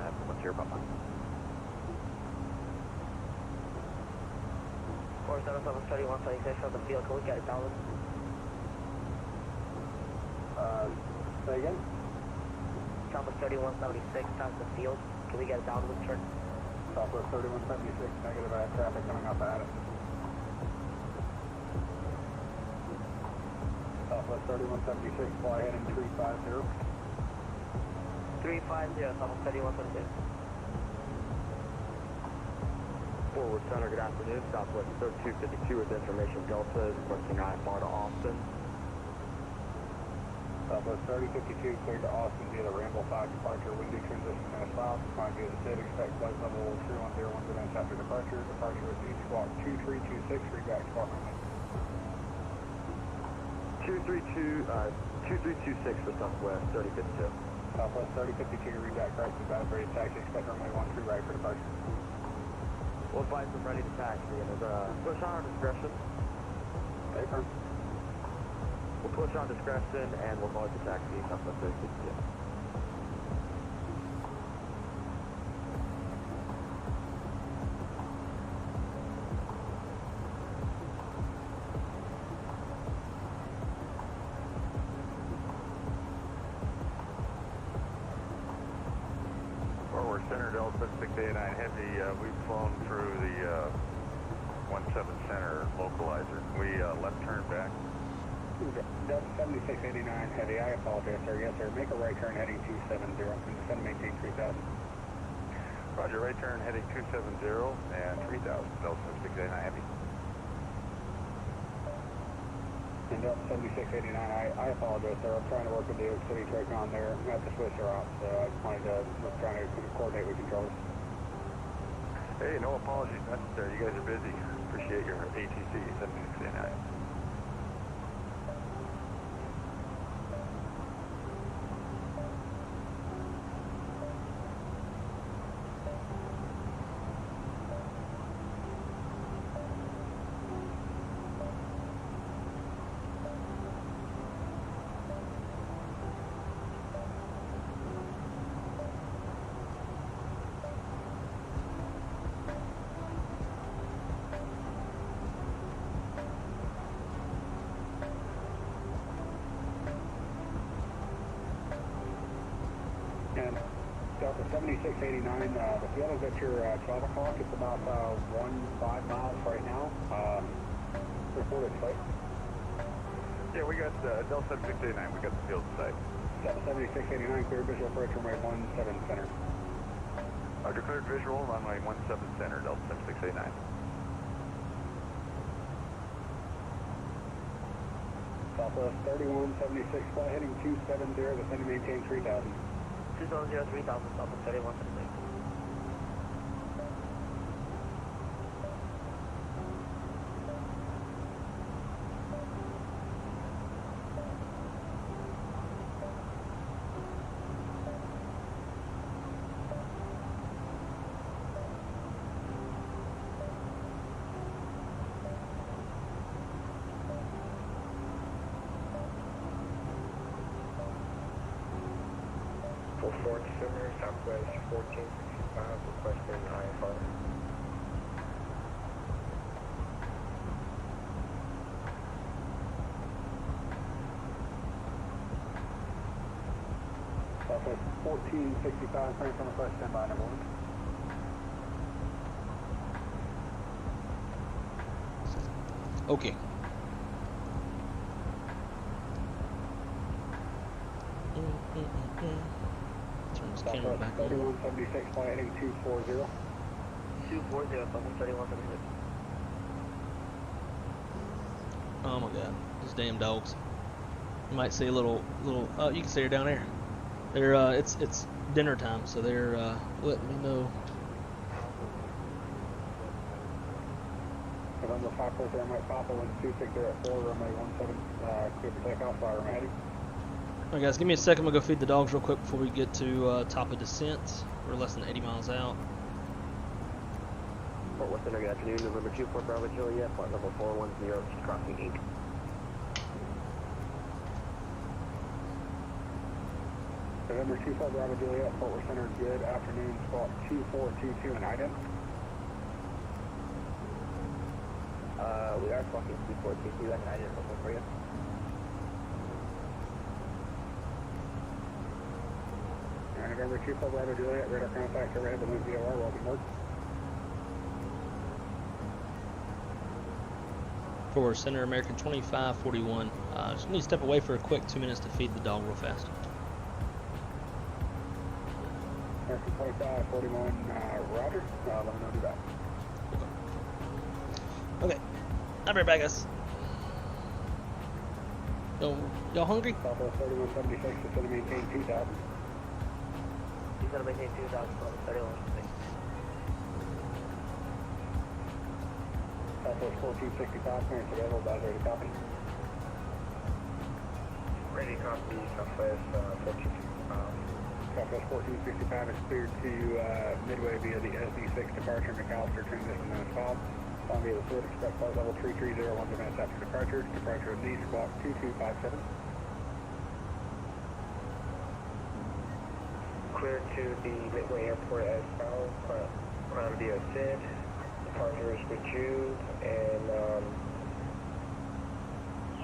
1 Sierra Papa. 47 Southwest 3176 from the field, can we get it down? Say again? Southwest 3176 times the field, can we get it down to the turn? Southwest 3176, negative traffic coming up at it. Southwest 3176, fly heading 350. 350, Southwest 3176. Forward Center, good afternoon. Southwest 3252 with information Delta is requesting IFR to Austin. Southwest 3052, cleared to Austin via the Ramble 5 departure, windy transition south, climb via the SID, expect flight level 3101 events after departure, departure with each squawk 2326, read back squawk only. 2326 for Southwest 3052. Southwest 3052, read back correct to bad rated taxi, expect runway 13 right for departure. We'll advise them ready to taxi, and there's push on our discretion. Stay firm. We'll push on discretion, and we'll call it the taxi, Southwest 3052. Center Delta 689 Heavy, we've flown through the 17 Center localizer. We left turn back. Delta 7689 Heavy, I apologize, sir. Yes, sir. Make a right turn heading 270 and descend maintain 3000. Roger, right turn heading 270 and 3000. Delta 7689 Heavy. And Delta 7689, I apologize, sir. I'm trying to work with the Oak City Tracon there. I'm at the Swisher ops, so I just wanted to trying to coordinate with controllers. Hey, no apologies necessary. You guys are busy. Appreciate your ATC 7689. And Delta 7689, the field is at your 12 o'clock. It's about 15 miles right now. Reported site. Yeah, we got Delta 7689. We got the field site. Delta 7689, clear visual approach runway 17 Center. Declared visual, runway 17 Center, Delta 7689. Southwest 3176, flight heading 270, descend and maintain 3000. 270, 3000, Southwest 3176. Fort Summer, Southwest 1465, requesting IFR. Southwest 1465, frame from request, standby number 1. Okay. Turn this camera Southwest back on. 3176, flight heading 240. 240, Southwest 3176. Oh my god, those damn dogs. You might see a little, oh, you can see her down there. They're, it's dinner time, so they're, letting me know. November 540, Mike Papa, 1260 at 4, runway 17, clear for takeoff, fire runway heading. Alright guys, give me a second, I'm gonna go feed the dogs real quick before we get to top of descent. We're less than 80 miles out. Fort Worth Center, good afternoon. November 24 Bravo Juliet, flight level 410, just crossing Inc. November 24 Bravo Juliet, Fort Worth Center, good afternoon, squawk 2422 and IDEM. We are squawking 2422, and IDEM looking for you. November 24 Bravo Juliet, radar contact overhead, balloon VOR, welcome work. For Center American 2541. Just need to step away for a quick 2 minutes to feed the dog real fast. American 2541, roger. Let me know, do that. Okay, I'll be right back, guys. Y'all hungry? Southwest 3176, it's going to maintain 2000. He's gonna maintain 2,000 on the 31. Southwest 1465, clearance available, advisory to copy. Ready to copy, Southwest 1465. Southwest 1465 is cleared to Midway via the SD6 departure, McAllister, transition minus 5. On via the SID, expect flight level 3301 minutes after departure. Departure of Nice, squawk 2257. Clear to the Midway Airport as well, ground via SID. Departure is with you, and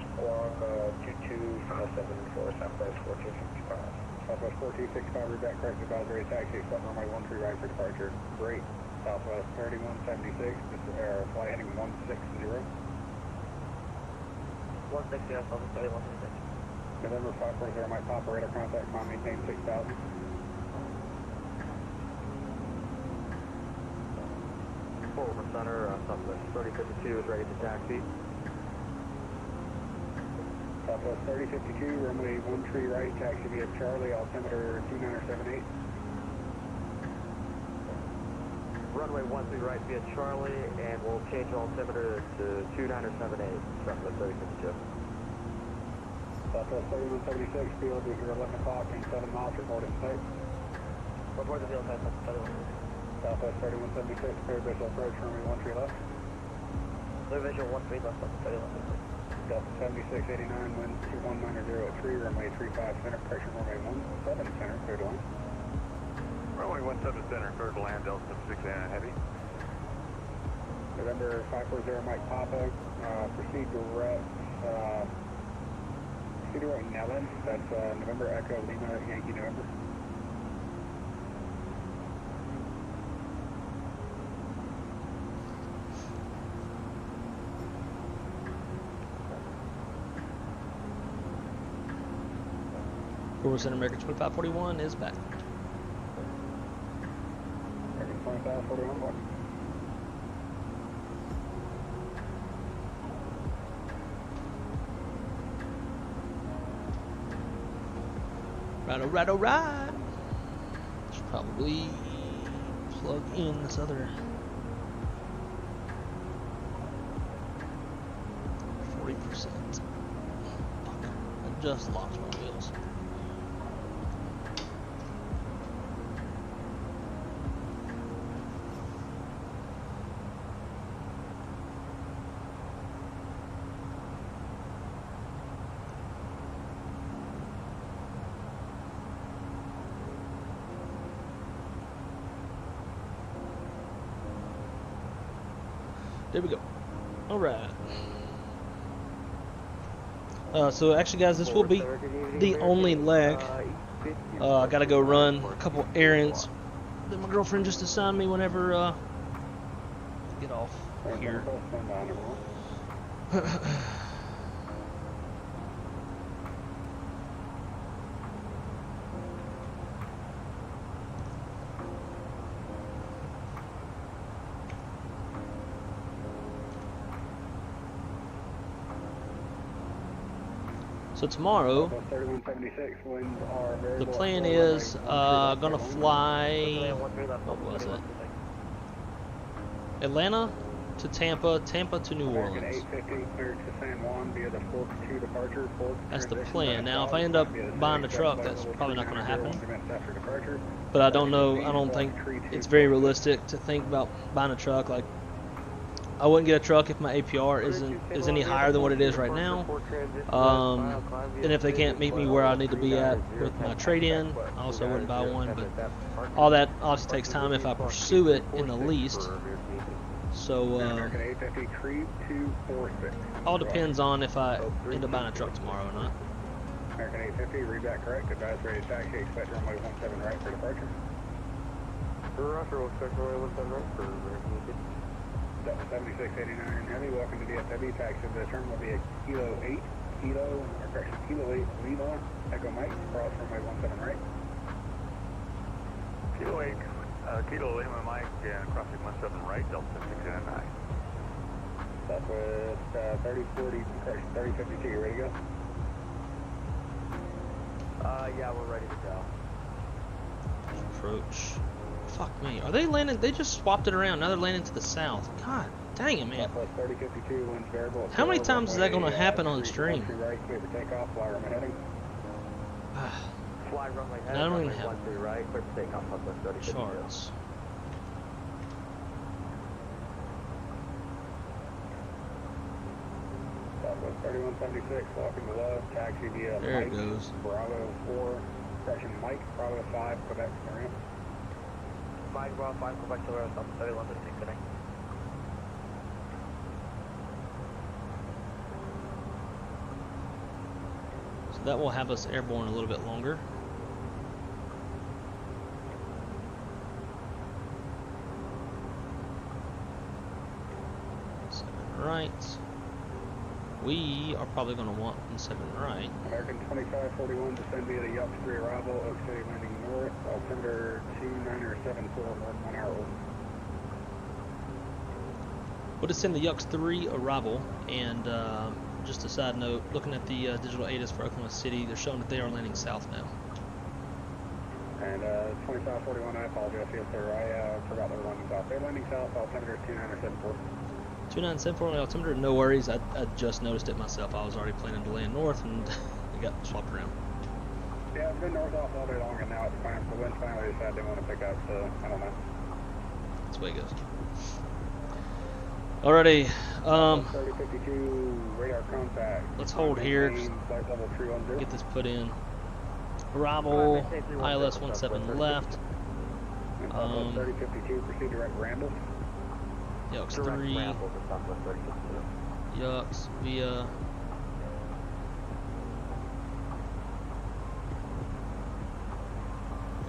squawk 2257 for Southwest 1465. Southwest 1465, read back correct advisory taxi, expect runway 13 right for departure. Great. Southwest 3176, flight heading 160. 160, Southwest 3176. November 540, Mike Papa, radar contact, climb maintain 6000. Fulton Center, Southwest 3052 is ready to taxi. Southwest 3052, runway 13 right, taxi via Charlie, altimeter 2978. Runway 13 right via Charlie, and we'll change altimeter to 2978, Southwest 3052. Southwest 3176, field is your 11 o'clock and 7 miles, report in sight. Report the field time, Southwest 31. Southwest 3176, clear visual approach, runway 13 left. Clear visual 13 left, Southwest 31. Delta 7689, wind 219 at 3, runway 35 center, pressure runway 17 center, clear to land. Runway 17 center, clear to land, Delta 7689 heavy. November 540, Mike Papa, proceed direct Nellen, that's November Echo Lima, Yankee November. Forward Center American 2541 is back. American 2541, what? Right, alright. Should probably plug in this other 40%. I just lost my wheels. There we go. Alright. So actually guys, this will be the only leg. I gotta go run a couple errands that my girlfriend just assigned me whenever I get off here. So tomorrow, the plan is gonna fly, what was it? Atlanta to Tampa, Tampa to New Orleans. That's the plan. Now if I end up buying a truck, that's probably not gonna happen. But I don't know, I don't think it's very realistic to think about buying a truck. Like, I wouldn't get a truck if my APR is any higher than what it is right now. And if they can't meet me where I need to be at with my trade-in, I also wouldn't buy one. But all that obviously takes time if I pursue it in the least. So all depends on if I end up buying a truck tomorrow or not. American 850, read that correct. Advisory taxi, expect runway 17 right for departure. Roger, we'll expect runway 17 right for American 850. Delta 7689 heavy, welcome to DFW. Taxi to the terminal will be a Kilo 8 Lima, Echo Mike, cross runway 17 right. Kilo 8, Kilo Lima Mike, and crossing 17 right, Delta 689. Southwest 3040, correction 3052, you ready to go? Yeah, we're ready to go. Approach. Fuck me. Are they landing? They just swapped it around. Now they're landing to the south. God dang it, man. Southwest 3052, winds variable. How many times is that going to happen on stream? Right, clear for takeoff, fly runway heading. Fly runway I don't even have 13 right, clear for takeoff, Southwest 3052. charts. Southwest 3176, walking to left, taxi via There it Mike, goes. Bravo 4, correction, Mike, Bravo 5, Quebec, ramp. Mike, Bravo 5, Quebec, Silver, Southwest 3176 today. So that will have us airborne a little bit longer. Right. We are probably going to want 7 right. American 2541, descend via the Yup 3 arrival, Oak City landing north, altimeter 2974, north 1 hour old. We'll descend the Yucks 3 arrival, and just a side note, looking at the digital ATIS for Oklahoma City, they're showing that they are landing south now. And 2541, I apologize, yes sir, I forgot they were landing south. They're landing south, altimeter 2974. 2974 on the altimeter, no worries. I just noticed it myself. I was already planning to land north, and it got swapped around. Yeah, it's been north off all day long, and now it's fine. The wind finally decided they want to pick up, so I don't know. That's the way it goes. Alrighty, 3052 radar contact. let's hold here. Just Flight level 310. get this put in. Arrival, ILS 17 left. 3052, proceed direct ramble. Yucks Direct 3, ramble to Southwest 3052. Yucks via.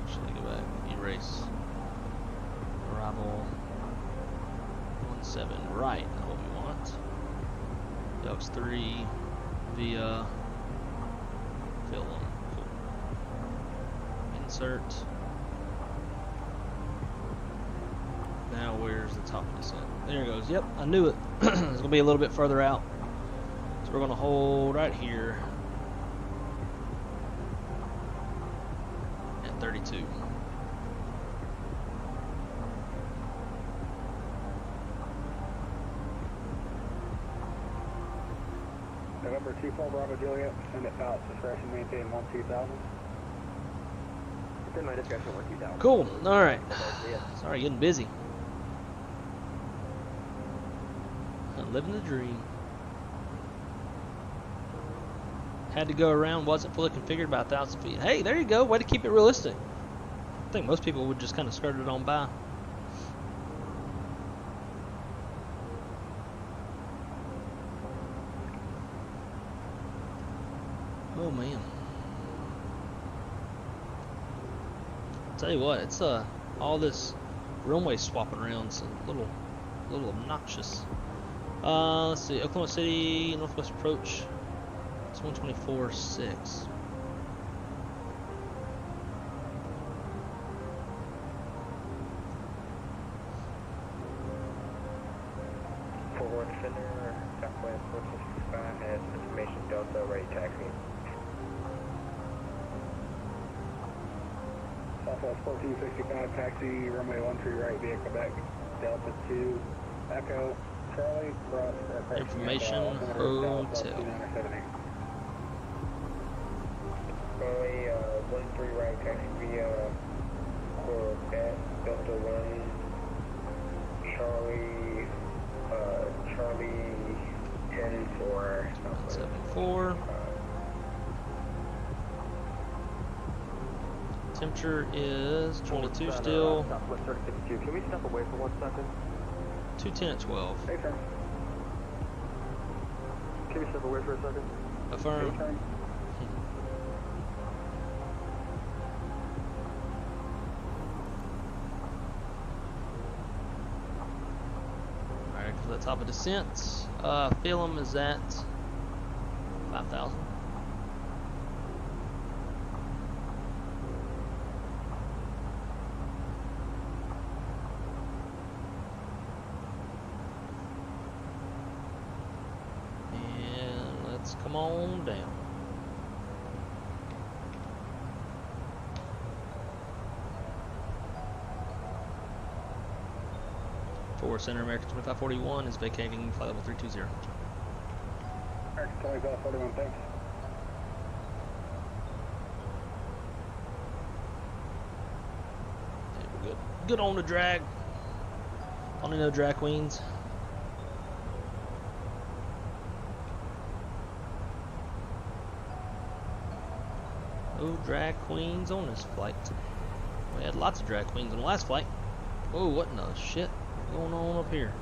Actually, go back, erase. Arrival 17 right, not what we want. Yucks 3 via film. Cool. Insert. Now where's the top descent? There it goes. Yep, I knew it. It's going to be a little bit further out. So we're going to hold right here at 32. November 24 Bravo Juliet, send it out, discretion maintain 12000. Send my discretion 12000. Cool. All right. See ya. Sorry, getting busy. I'm living the dream. Had to go around, wasn't fully configured by 1,000 feet. Hey, there you go. Way to keep it realistic. I think most people would just kind of skirt it on by. Oh man. Tell you what, it's all this runway swapping around is a little obnoxious. Let's see, Oklahoma City Northwest approach. It's 124.6. Forward center, Southwest 465 has information Delta, ready taxi. Southwest 1465, taxi, runway 13 right via Quebec, Delta 2, Echo, Charlie, cross, Information hotel. Runway 13 right taxi via Quebec, Delta 1, Charlie, Charlie 10 for Southwest. 174. Temperature is 22 still. Southwest 3052. Can we step away for 1 second? 210 at 12. Hey, firm. Can we step away for a second? Affirm. Hey, firm. Alright, for the top of descent. Film is at 5,000. And let's come on down. 24 Center, American 2541 is vacating flight level 320. American 2541, thanks. Okay, we're good. Good on the drag. Only no drag queens. No drag queens on this flight. We had lots of drag queens on the last flight. Oh, what in the shit is going on up here?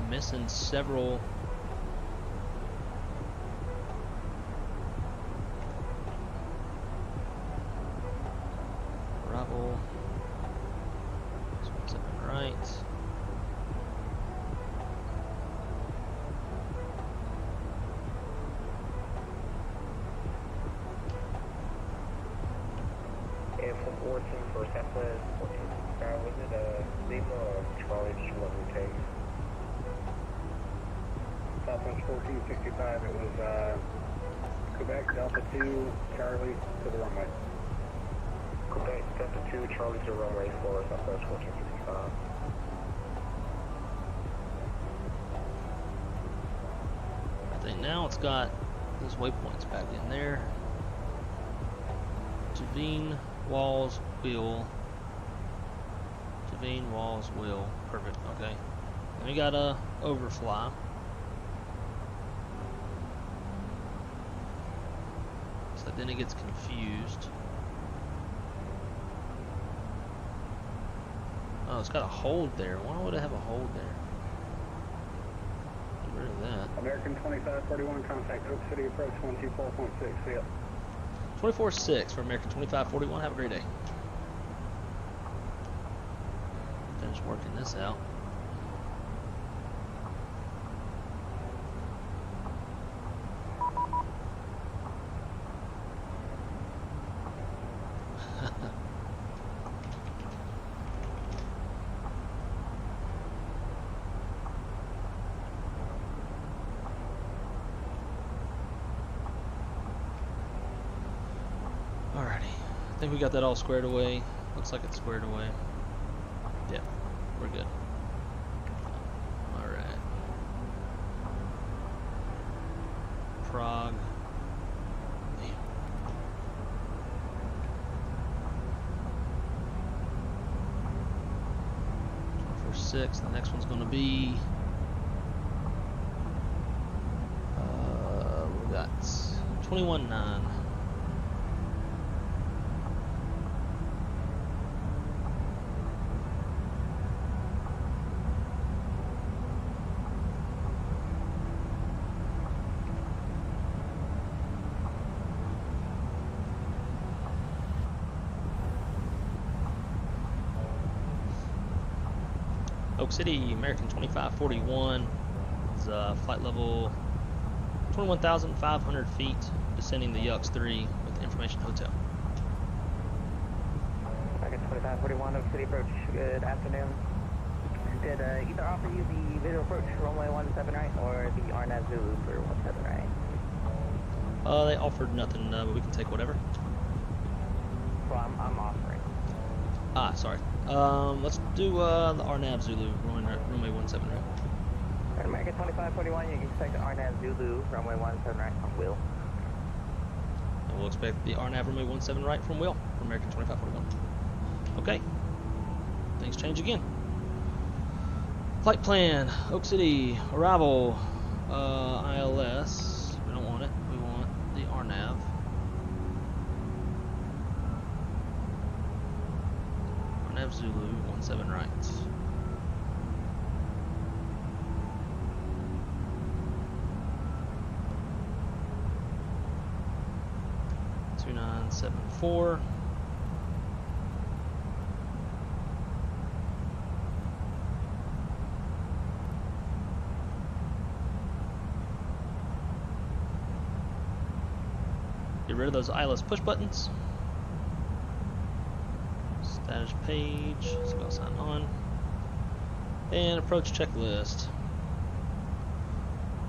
Missing several Bravo. This one's up and right. And from 14 for Southwest 14, was it Lima or Charlie? Did you want to take? Southwest 1465, it was Quebec Delta 2, Charlie to the runway. Quebec Delta 2, Charlie to runway for Southwest 1465. I think now it's got those waypoints back in there. Javine, Walls, Wheel. Javine, Walls, Wheel. Perfect, okay. Then we got a overfly. So then it gets confused. Oh, it's got a hold there. Why would it have a hold there? Get rid of that. American 2541, contact Oak City approach 124.6, see ya. 24-6 for American 2541. Have a great day. Finish working this out. Alrighty, I think we got that all squared away. Looks like it's squared away. Yeah, we're good. Alright. Prague. Damn. 24-6. The next one's gonna be we got 21-9. Oak City, American 2541 is flight level 21,500 feet, descending the Yucks 3 with Information Hotel. American 2541, Oak City approach, good afternoon. Did either offer you the video approach runway 17 right or the RNAV Zulu for 17 right? They offered nothing, but we can take whatever. Well, I'm offering. Ah, sorry. Let's do the RNAV Zulu, runway 17 right. American 2541, you can expect the RNAV Zulu, runway 17 right from Will. And we'll expect the RNAV runway 17 right from Will, from American 2541. Okay. Things change again. Flight plan, Oak City, arrival, ILS. We don't want it. We want the RNAV. RNAV Zulu, 17 right. .2974. get rid of those ILS push buttons. Status page, so I'll sign on. And approach checklist.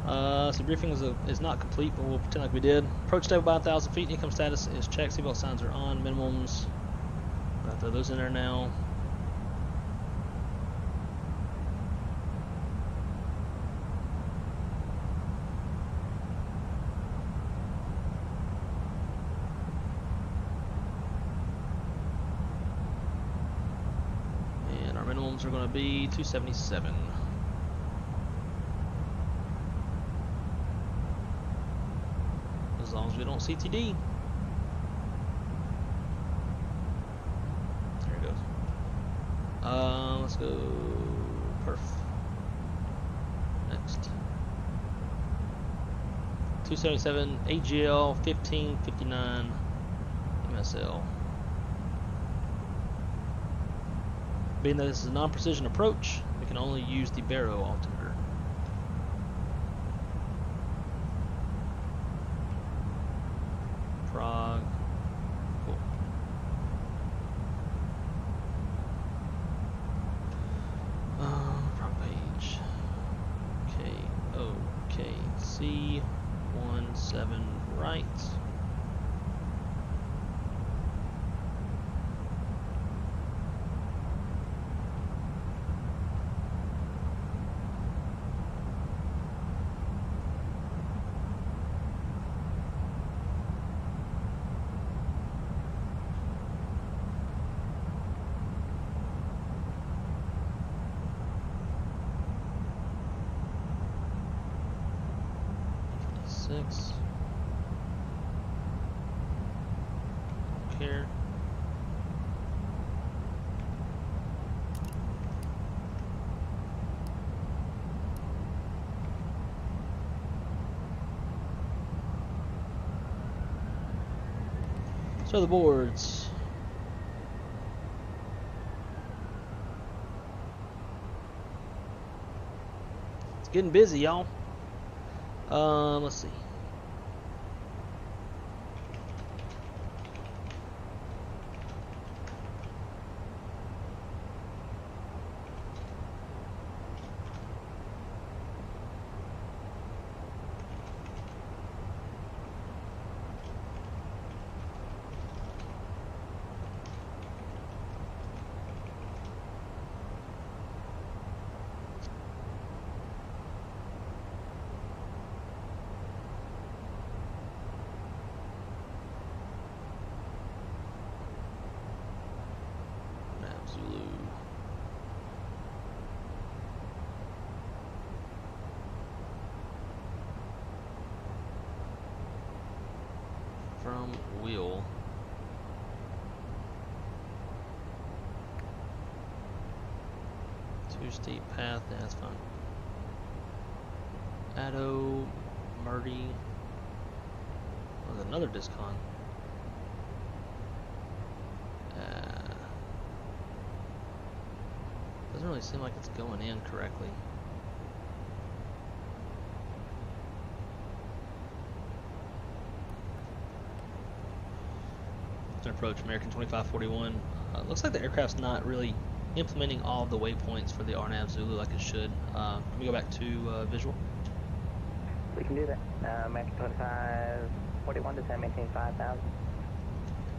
So briefing is not complete, but we'll pretend like we did. Approach stable by 1,000 feet. Income status is checked. Seatbelt signs are on. Minimums. I'll throw those in there now. And our minimums are going to be 277. As long as we don't CTD. There it goes. Let's go perf. Next. 277 AGL 1559 MSL. Being that this is a non-precision approach, we can only use the baro altimeter. Prague. Cool. Front page. OKC 17 right. Six. Don't care. So the boards. It's getting busy, y'all. Let's see. Zulu. From wheel. Too steep path, yeah, that's fine. Addo, Murdy. Oh, there's another discon. Doesn't really seem like it's going in correctly. To approach American 2541. Looks like the aircraft's not really implementing all of the waypoints for the RNAV Zulu like it should. Let me go back to visual. We can do that. American 2541 to 10, maintain 5,000.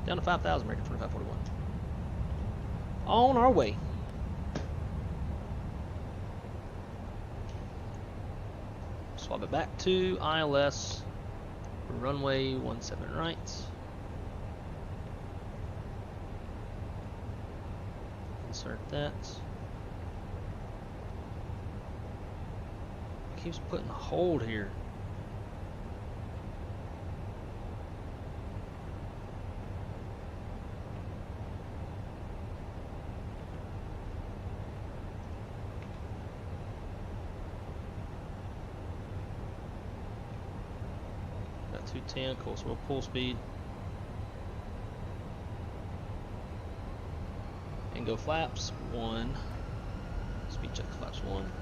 Down to 5,000, American 2541. On our way. Swap it back to ILS, runway 17 right. Insert that. It keeps putting a hold here. Got 210, cool, so we'll pull speed. And go flaps 1. Speed check flaps 1.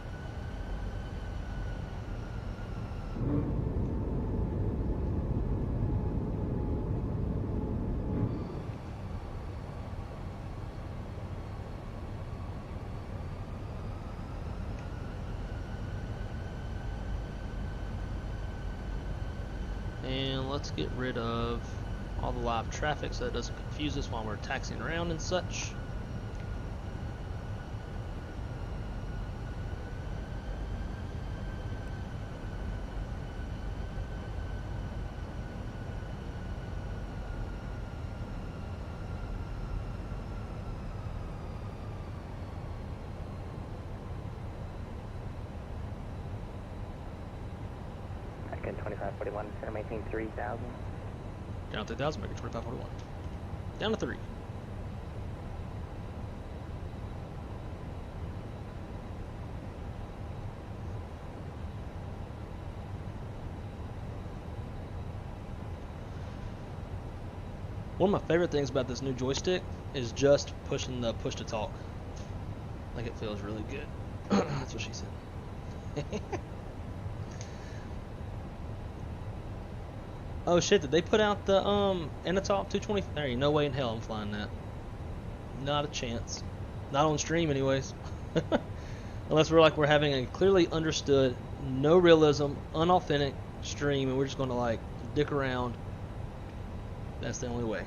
let's get rid of all the live traffic so it doesn't confuse us while we're taxiing around and such. American 2541, center maintain 3000. Down to 3000, American 2541. Down to 3. One of my favorite things about this new joystick is just pushing the push to talk. Like, it feels really good. That's what she said. Oh shit, did they put out the Takeoff 220? There ain't no way in hell I'm flying that. Not a chance. Not on stream anyways. Unless we're having a clearly understood, no realism, unauthentic stream and we're just gonna like dick around. That's the only way.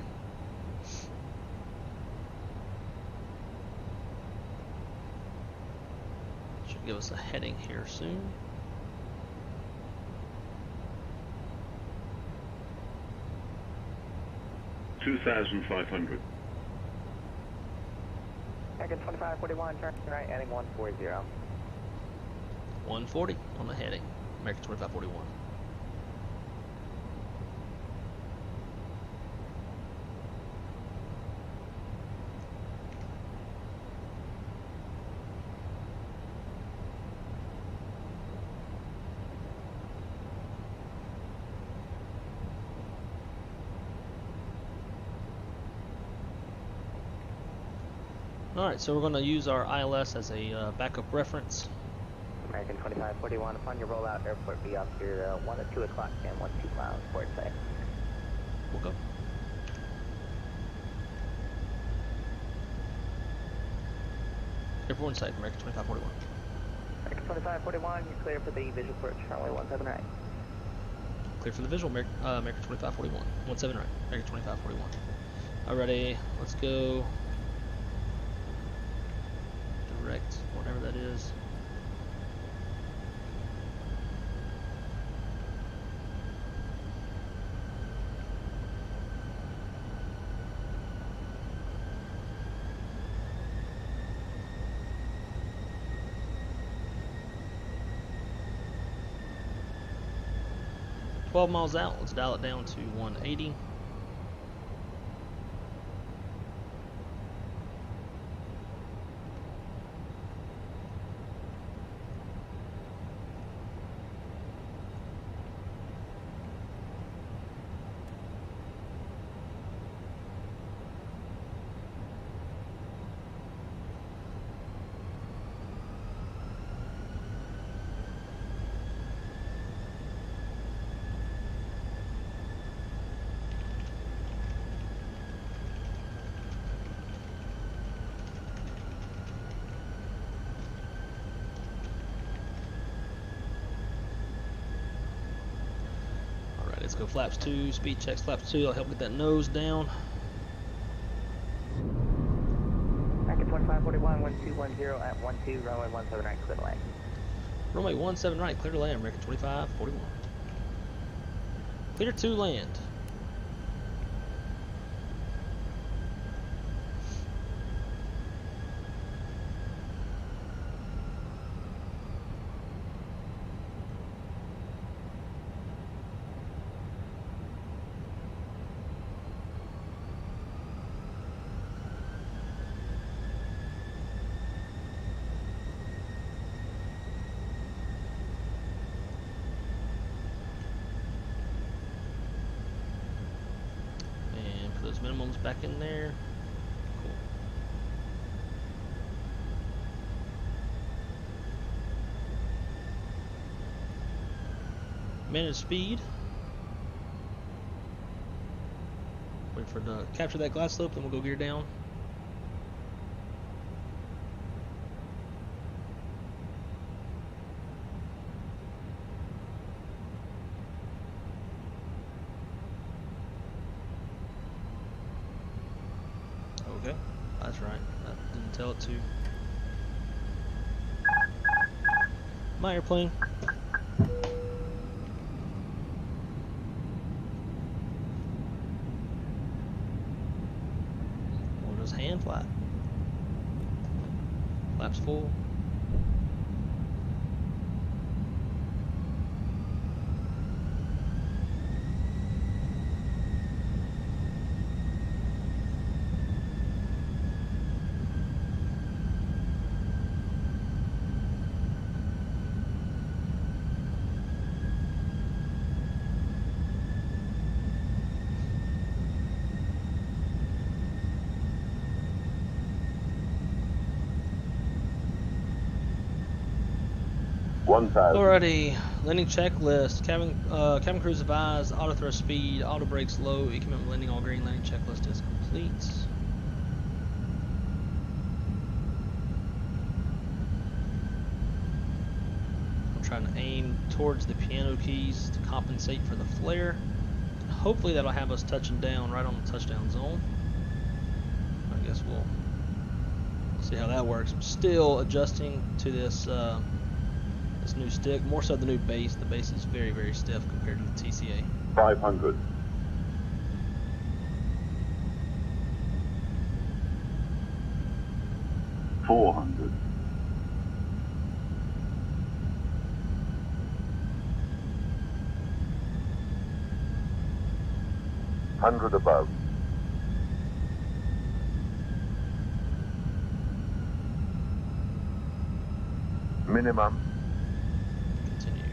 Should give us a heading here soon. $2,500. American 2541, turn right, heading 140. 140 on the heading. American 2541. Alright, so we're going to use our ILS as a backup reference. American 2541, upon your rollout, airport be up here 1 at 2 o'clock and 12 miles, port safe. We'll go. Everyone safe, American 2541. American 2541, you're clear for the visual approach, runway 17 right. Clear for the visual, American 2541. 17 right, American 2541. Alrighty, let's go. Direct, whatever that is. $12 miles out, let's dial it down to 180. Let's go flaps 2, speed checks flaps 2, that'll help get that nose down. American 2541, 1210 at 12, runway 17 right, clear to land. Runway 17 right, clear to land, American 2541. Clear to land. Those minimums back in there. Cool. Manage speed. Wait for the capture that glide slope, then we'll go gear down. Okay, that's right. That didn't tell it to. My airplane. Or just hand flap. Flaps full. Alrighty, landing checklist. Cabin crews advised, auto thrust speed, auto brakes low, equipment landing all green, landing checklist is complete. I'm trying to aim towards the piano keys to compensate for the flare. Hopefully that'll have us touching down right on the touchdown zone. I guess we'll see how that works. I'm still adjusting to this this new stick, more so the new base. The base is very, very stiff compared to the TCA. 500. 400. 100 above. Minimum. Continue.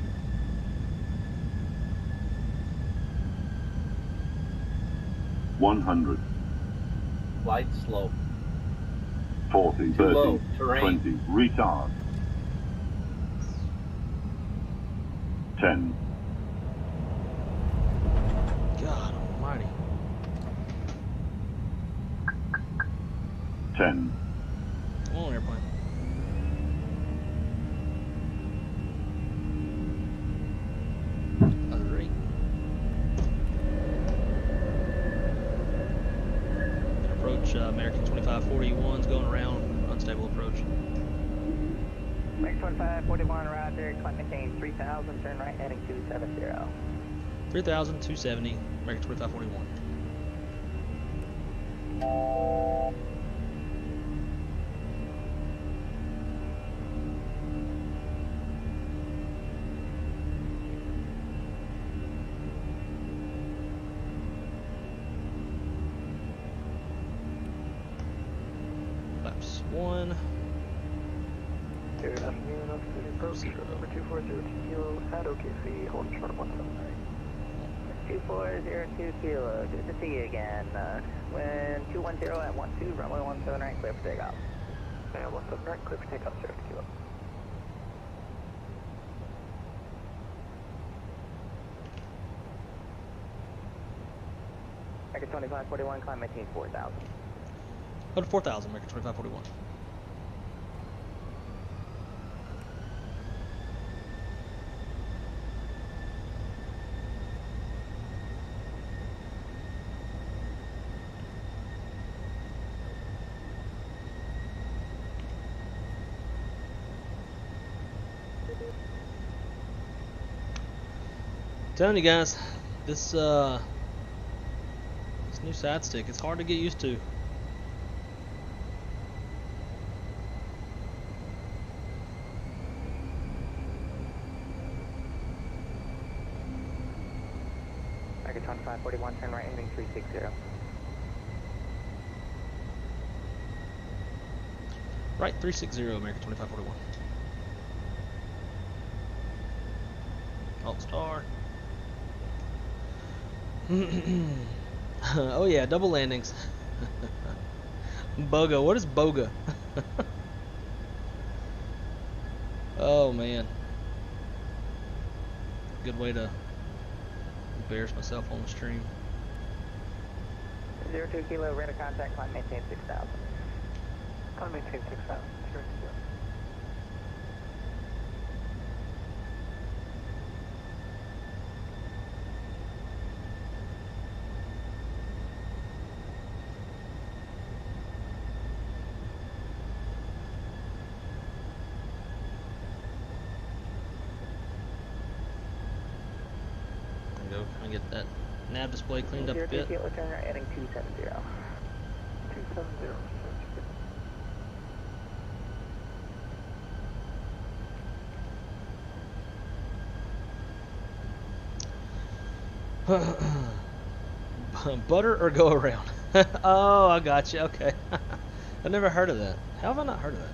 $100. Light slope. 40, Too 30, low, terrain. 20, retard. 10. God almighty. 10. Come on, airplane. Great. Approach American 2541's going around, unstable approach. American 2541, roger, climb maintain 3000, turn right heading 270. 3,270, American 2541. Flaps 1. Good afternoon, officer approach, number 240 kilo at OKC, hold short 179. 2402 kilo, good to see you again. Wind 210 at 12, runway 17 right, clear for takeoff. And 17 right, clear for takeoff, 0 kilo. American 2541, climb maintain 4000. Go to 4,000, American 2541. Telling you guys, this new side stick, it's hard to get used to. American 2541, turn right heading 360. Right, 360, American 2541. Alt star. Oh yeah, double landings. Boga, what is Boga? Oh man. Good way to embarrass myself on the stream. 02 kilo, radar contact, climb maintain 6000. Climb maintain 6000, 0 kilo. go. I get that nav display cleaned up a bit. Kilo, turn right, heading 270. 270. Butter or go around? Oh, I got you. Okay. I've never heard of that. How have I not heard of that?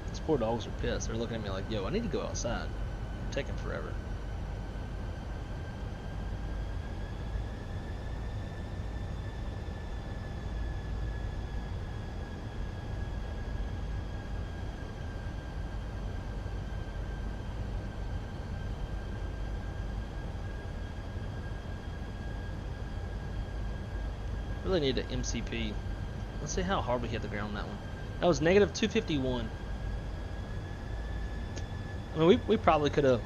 These poor dogs are pissed. They're looking at me like, yo, I need to go outside. I'm taking forever. Really need an MCP. Let's see how hard we hit the ground on that one. That was negative 251. I mean, we probably could have.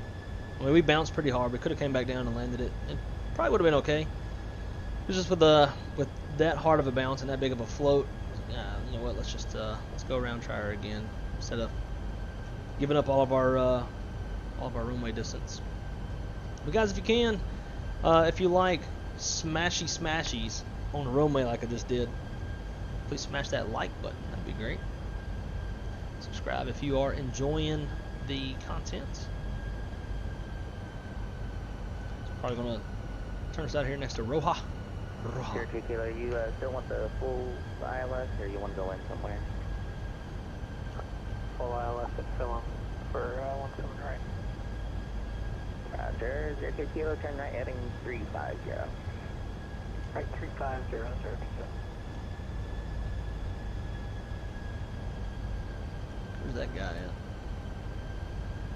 I mean, we bounced pretty hard. We could have came back down and landed it. It probably would have been okay. It was just with that hard of a bounce and that big of a float. Yeah, you know what? Let's go around, try her again instead of giving up all of our runway distance. But guys, if you can, if you like smashies on a runway like I just did, please smash that like button. That'd be great. Subscribe if you are enjoying the content. So probably gonna turn us out here next to Roja. Here, Kilo, you still want the full ILS, or you want to go in somewhere? Full ILS and fill on for 17 right. Roger, 0 Kilo, turn right, heading 350. Right, 350, 0. Where's that guy at?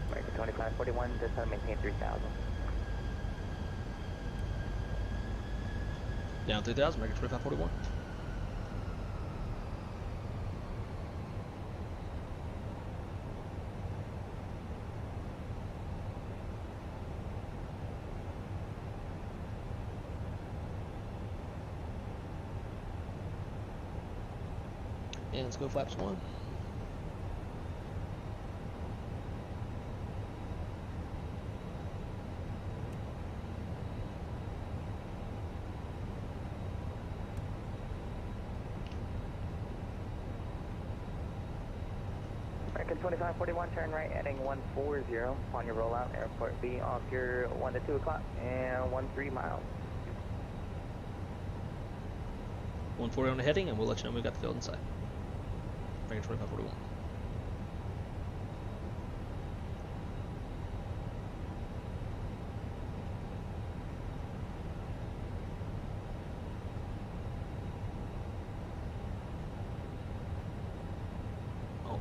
American 2541, just want to maintain 3000. Down 3000, American 2541. And let's go flaps 1. American 2541, turn right, heading 140 on your rollout. Airport B off your 1 to 2 o'clock and 13 miles. 140 on the heading, and we'll let you know we've got the field in sight. American 2541.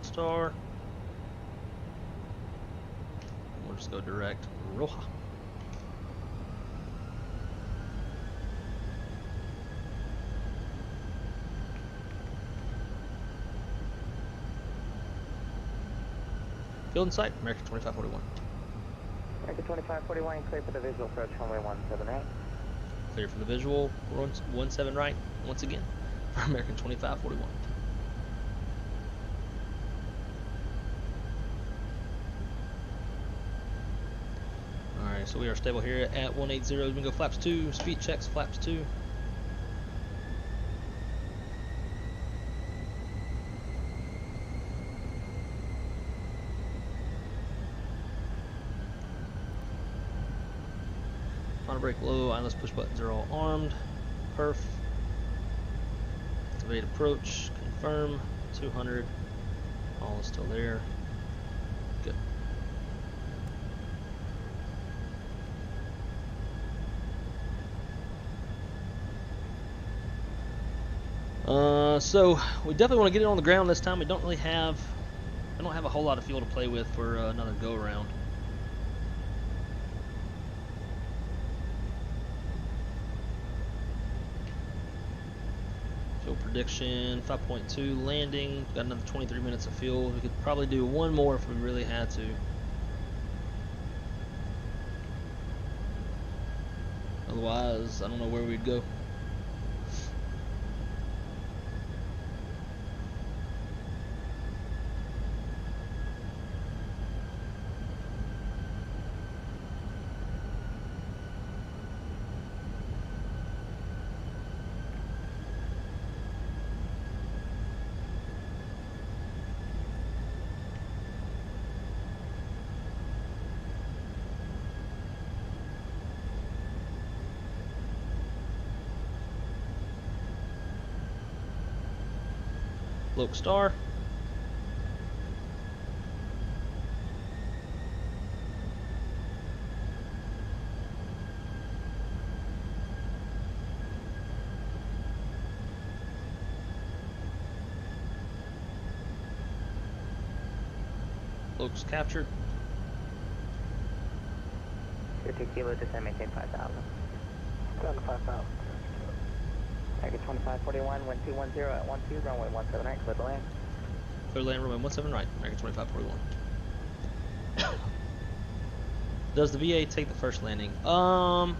Star. We'll just go direct Roja. Field in sight, American 2541. American 2541, clear for the visual approach, runway 17 right. Clear for the visual, 17 right, once again, for American 2541. Alright, so we are stable here at 180. We can go flaps 2, speed checks, flaps 2. On brake low, ILS push buttons are all armed. Perf. Activate approach, confirm, 200. All is still there. Good. So we definitely want to get it on the ground this time. I don't have a whole lot of fuel to play with for another go around. Fuel prediction 5.2 landing. Got another 23 minutes of fuel. We could probably do one more if we really had to. Otherwise, I don't know where we'd go. Loke Star. Loke's captured. Tier 2 Kilo, descend, maintain 5,000. Down to 5,000. Package 2541, wind 210 at 12, runway 17 right, clear to land. Clear land, runway 17 right, American 2541. Does the VA take the first landing? No,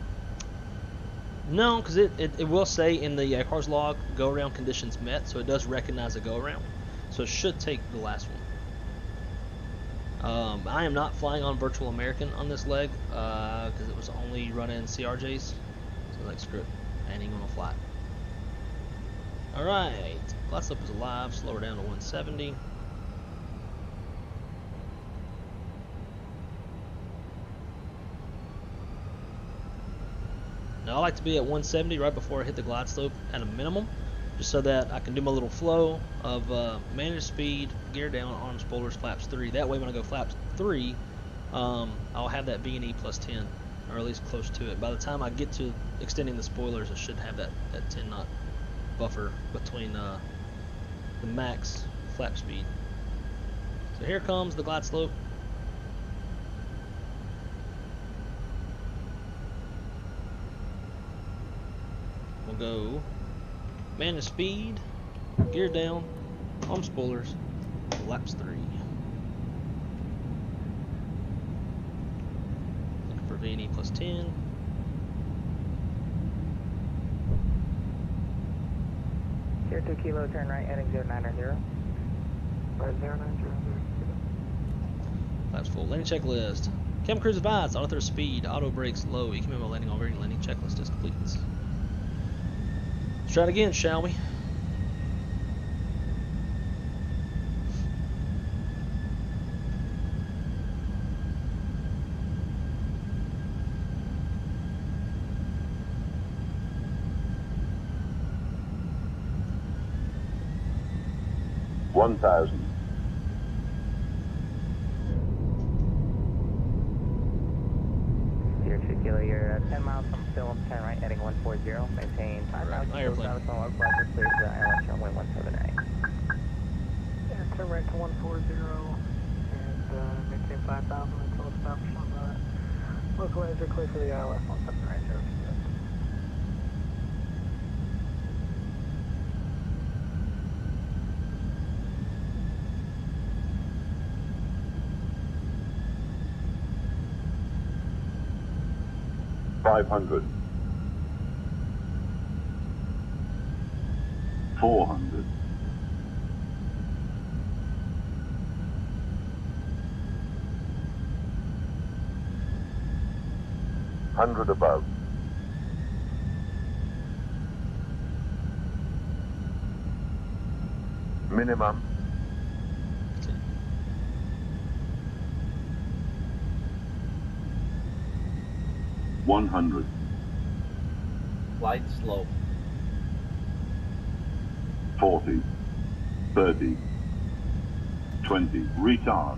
because it will say in the car's log, go around conditions met, so it does recognize a go around. So it should take the last one. I am not flying on Virtual American on this leg, because it was only running CRJs. So like, screw it, landing on a flight. Alright, glide slope is alive, slow her down to 170. Now I like to be at 170 right before I hit the glide slope at a minimum, just so that I can do my little flow of manage speed, gear down, arms, spoilers, flaps 3. That way when I go flaps 3, I'll have that V&E plus 10, or at least close to it. By the time I get to extending the spoilers, I should have that 10 knot buffer between the max flap speed. So here comes the glide slope. We'll go manage speed, gear down, arm spoilers, flaps 3. Looking for V&E plus 10. Tier 2 Kilo, turn right, heading 0990. Right, 0990. Flaps full. Landing checklist. Cabin crews advised, auto throw speed, auto brakes low, EQM landing already, landing checklist is complete. Let's try it again, shall we? Tier 2 Kilo, you're 10 miles from Film, turn right, heading 140, maintain 5,000. Right, airplane. Clear to the ILS runway 17 right. Yeah, turn right to 140 and maintain 5,000 until established on the localizer, clear for the ILS 17 right. 500, 400, 100 above, minimum, 100, Glide slow. 40, 30, 20, retard,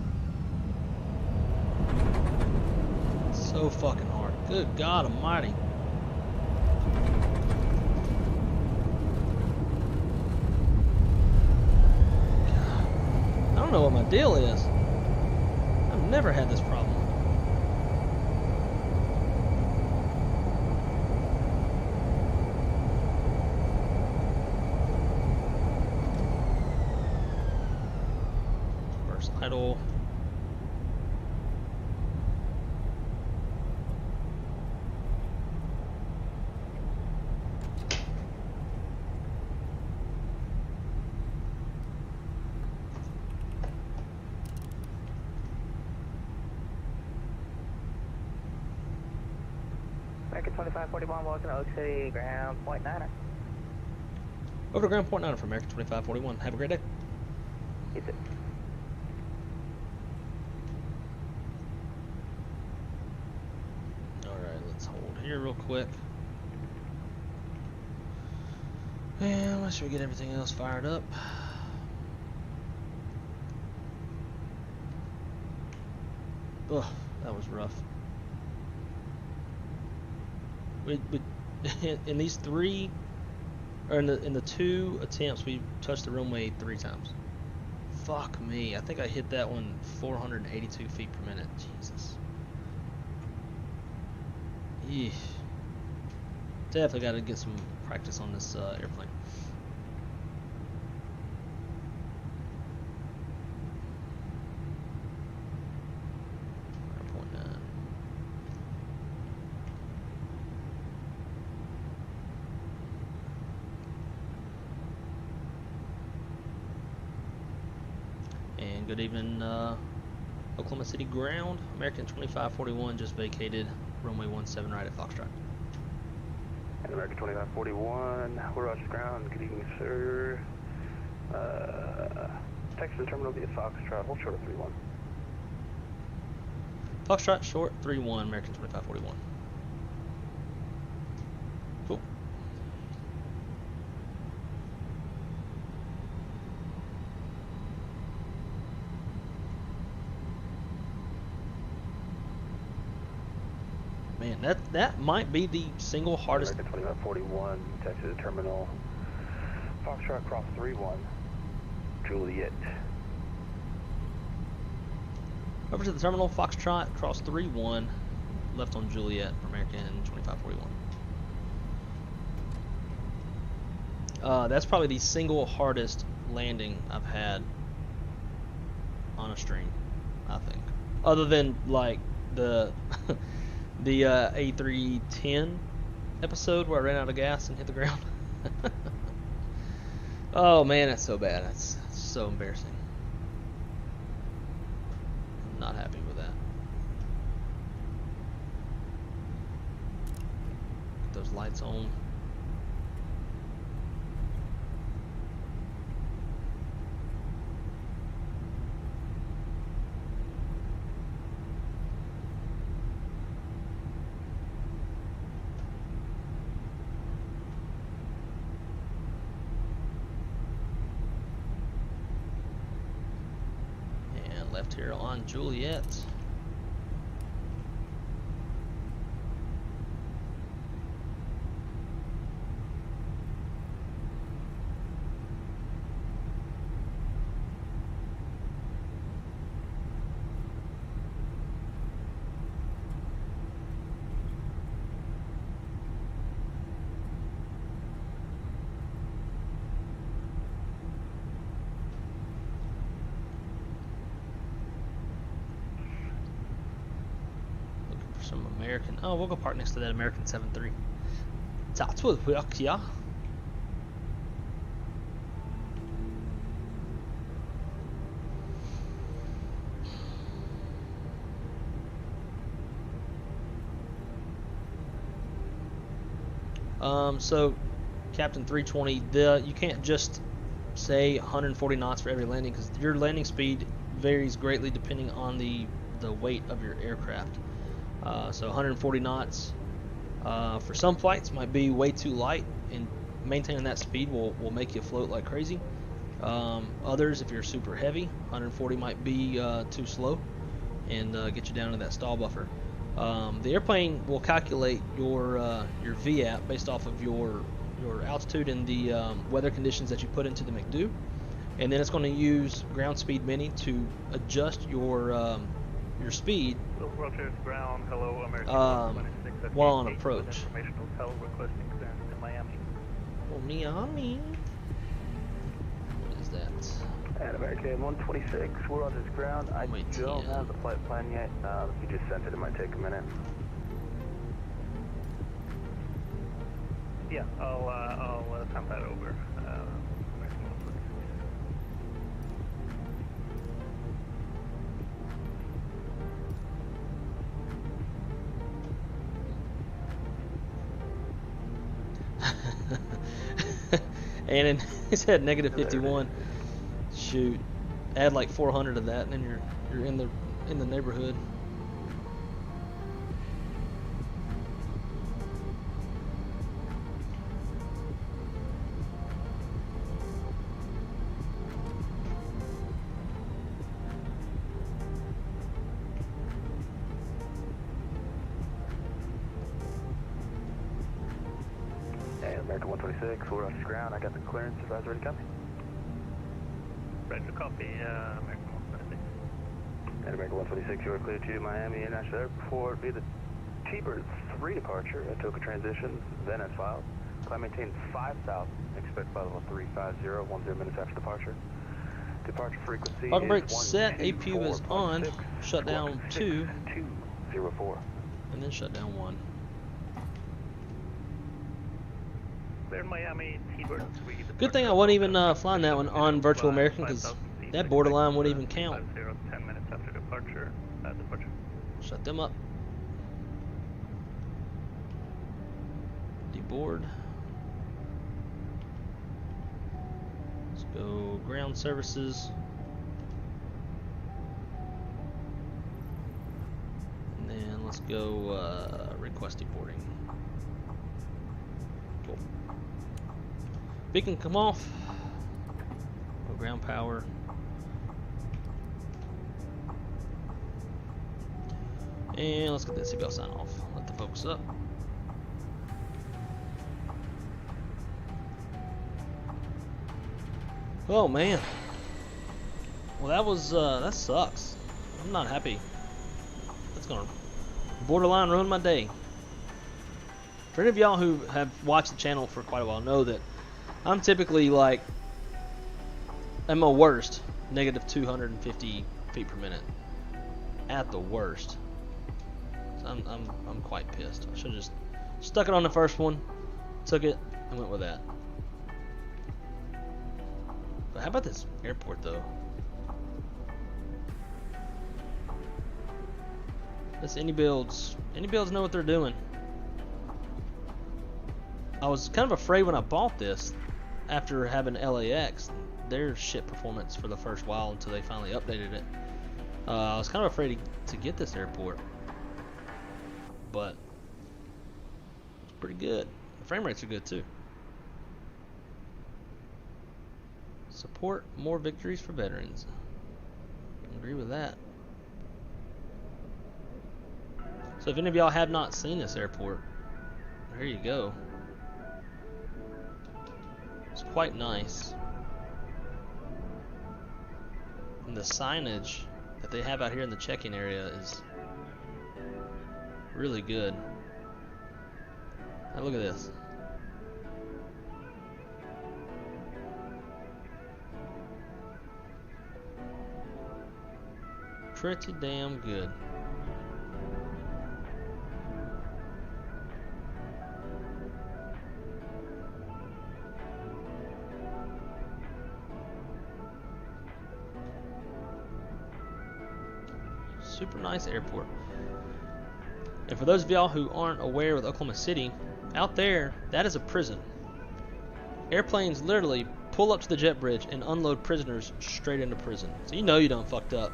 So fucking hard. Good God almighty. I don't know what my deal is. I've never had this problem. Reverse idle. American 2541, welcome to Oak City, ground point 9er. Over to ground point 9 for American 2541. Have a great day. You too. Alright, let's hold here real quick. And let's sure we get everything else fired up. Ugh, that was rough. We in these three, or in the 2 attempts, we touched the runway 3 times. Fuck me. I think I hit that one 482 feet per minute. Jesus. Yeesh. Definitely got to get some practice on this airplane. And good evening, Oklahoma City ground. American 2541 just vacated runway 17 right at Foxtrot. And American 2541, we're Rogers ground. Good evening, sir. Texas terminal via Foxtrot, hold short of 31. Foxtrot short 31, American 2541. Cool. Man, that might be the single hardest. American 2541, Texas terminal, Foxtrot cross 31, Juliet. Over to the terminal, Foxtrot cross 31, left on Juliet for American 2541. That's probably the single hardest landing I've had on a stream, I think. Other than like the the A310 episode where I ran out of gas and hit the ground. Oh man, that's so bad. That's so embarrassing. I'm not happy with that. Get those lights on. Left here on Juliet. Some American. Oh, we'll go park next to that American 7-3. That will work, yeah. So Captain 320, you can't just say 140 knots for every landing because your landing speed varies greatly depending on the weight of your aircraft. So 140 knots for some flights might be way too light, and maintaining that speed will make you float like crazy. Others, if you're super heavy, 140 might be too slow and get you down to that stall buffer. The airplane will calculate your VAP based off of your altitude and the weather conditions that you put into the McDo, and then it's going to use ground speed mini to adjust your speed ground, hello, American while on approach. Information hotel requesting clearance to Miami. Oh, Miami. What is that? At American 126, we're on this ground. I don't have the flight plan yet. If you just sent it, it might take a minute. Yeah, I'll send that over. And it said negative 51. Shoot, add like 400 of that, and then you're in the neighborhood. American 126, we're off the ground. I got the clearance. Advisor ready, copy. Ready to copy, American 126. And American 126, you are clear to Miami International Airport via the T-Bird 3 departure at Toka transition, then as filed. Climb maintain 5 south, expect flight level 350, 10 minutes after departure. Departure frequency Parking brake is set, APU is on, shut down 2, 204. and then shut down 1. Clear Miami, T-Bird 3. Good thing I wasn't even flying that one on Virtual American, because that borderline wouldn't even count. 10 minutes after departure. Shut them up. Deboard. Let's go ground services. And then let's go request deboarding. Cool. Beacon come off. Go ground power. And let's get that seatbelt sign off. Let the focus up. Oh man. Well, that sucks. I'm not happy. That's gonna borderline ruin my day. For any of y'all who have watched the channel for quite a while know that I'm typically like, at my worst, negative 250 feet per minute. At the worst. So I'm quite pissed. I should have just stuck it on the first one, took it, and went with that. But how about this airport though? This any builds know what they're doing. I was kind of afraid when I bought this, after having LAX, their shit performance for the first while until they finally updated it. I was kind of afraid to get this airport, but it's pretty good. The frame rates are good too. Support more victories for veterans. I agree with that. So if any of y'all have not seen this airport, there you go. It's quite nice. And the signage that they have out here in the check-in area is really good. Now look at this. Pretty damn good. Super nice airport. And for those of y'all who aren't aware with Oklahoma City, out there, that is a prison. Airplanes literally pull up to the jet bridge and unload prisoners straight into prison. So you know you done fucked up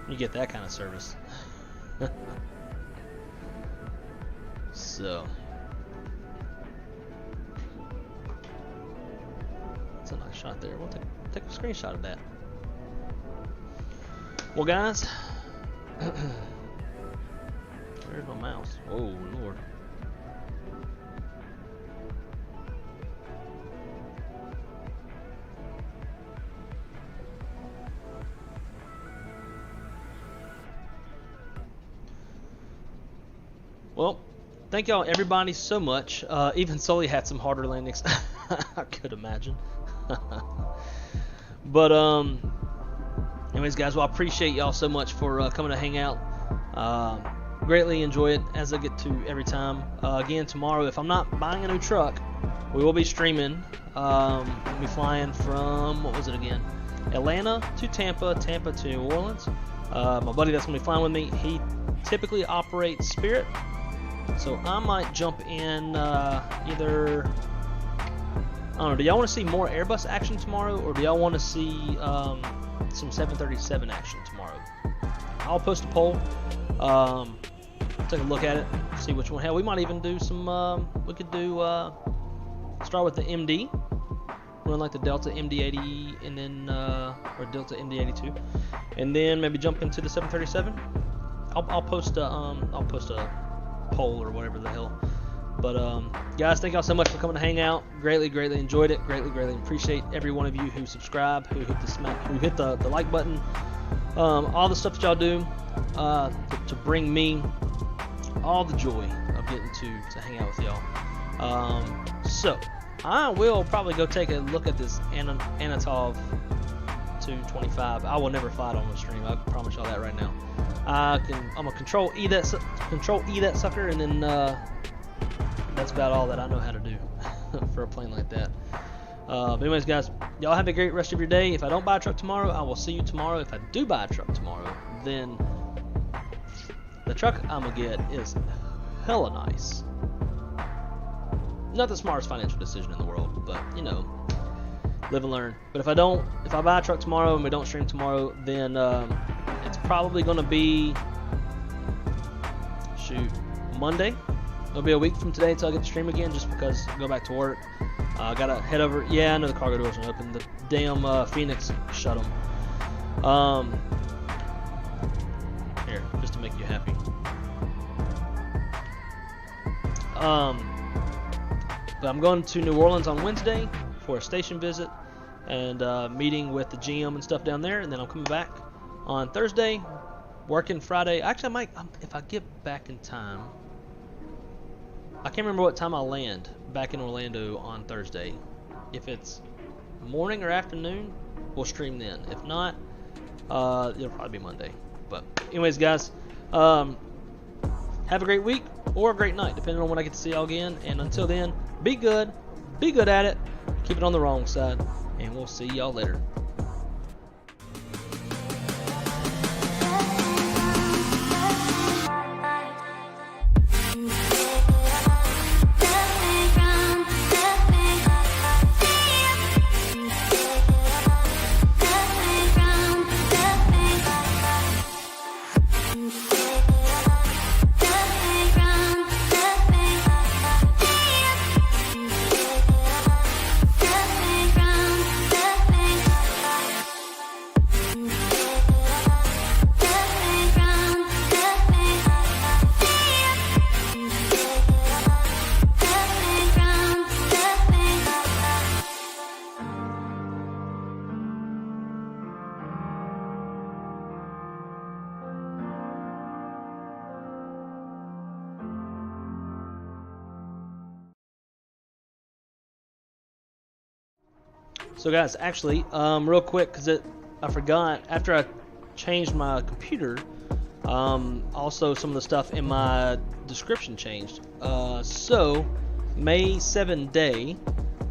when you get that kind of service. So that's a nice shot there. We'll take a screenshot of that. Well guys, where's my mouse? Oh Lord. Well, thank y'all everybody so much. Even Sully had some harder landings, I could imagine. But anyways guys, well I appreciate y'all so much for coming to hang out. Greatly enjoy it as I get to every time. Again, tomorrow, if I'm not buying a new truck, we will be streaming. We'll be flying from, what was it again? Atlanta to Tampa, Tampa to New Orleans. My buddy that's going to be flying with me, he typically operates Spirit. So I might jump in either, I don't know, do y'all want to see more Airbus action tomorrow, or do y'all want to see some 737 action tomorrow? I'll post a poll. Take a look at it, see which one. Hell, we might even do some, we could do, start with the MD, run like the Delta MD-80, and then, or Delta MD-82, and then maybe jump into the 737. I'll post a poll or whatever the hell But guys, thank y'all so much for coming to hang out. Greatly enjoyed it. Greatly appreciate every one of you who subscribe, who hit the like button. All the stuff that y'all do to bring me all the joy of getting to hang out with y'all. So I will probably go take a look at this Antonov 225. I will never fly it on the stream. I promise y'all that right now. I'm gonna control E that sucker, and then that's about all that I know how to do for a plane like that. But anyways, guys, y'all have a great rest of your day. If I don't buy a truck tomorrow, I will see you tomorrow. If I do buy a truck tomorrow, then the truck I'm gonna get is hella nice. Not the smartest financial decision in the world, but you know, live and learn. But if I buy a truck tomorrow and we don't stream tomorrow, then it's probably gonna be Monday. It'll be a week from today until I get to stream again, just because I go back to work. Gotta head over. Yeah, I know the cargo doors are open. The damn FENIX shut them. Here, just to make you happy. But I'm going to New Orleans on Wednesday for a station visit and meeting with the GM and stuff down there, and then I'm coming back on Thursday, working Friday. Actually, I might, if I get back in time. I can't remember what time I'll land back in Orlando on Thursday. If it's morning or afternoon, we'll stream then. If not, it'll probably be Monday. But anyways, guys, have a great week or a great night, depending on when I get to see y'all again. And until then, be good at it, keep it on the wrong side, and we'll see y'all later. So guys, actually, real quick, because I forgot, after I changed my computer, also some of the stuff in my description changed. So, May 7 day,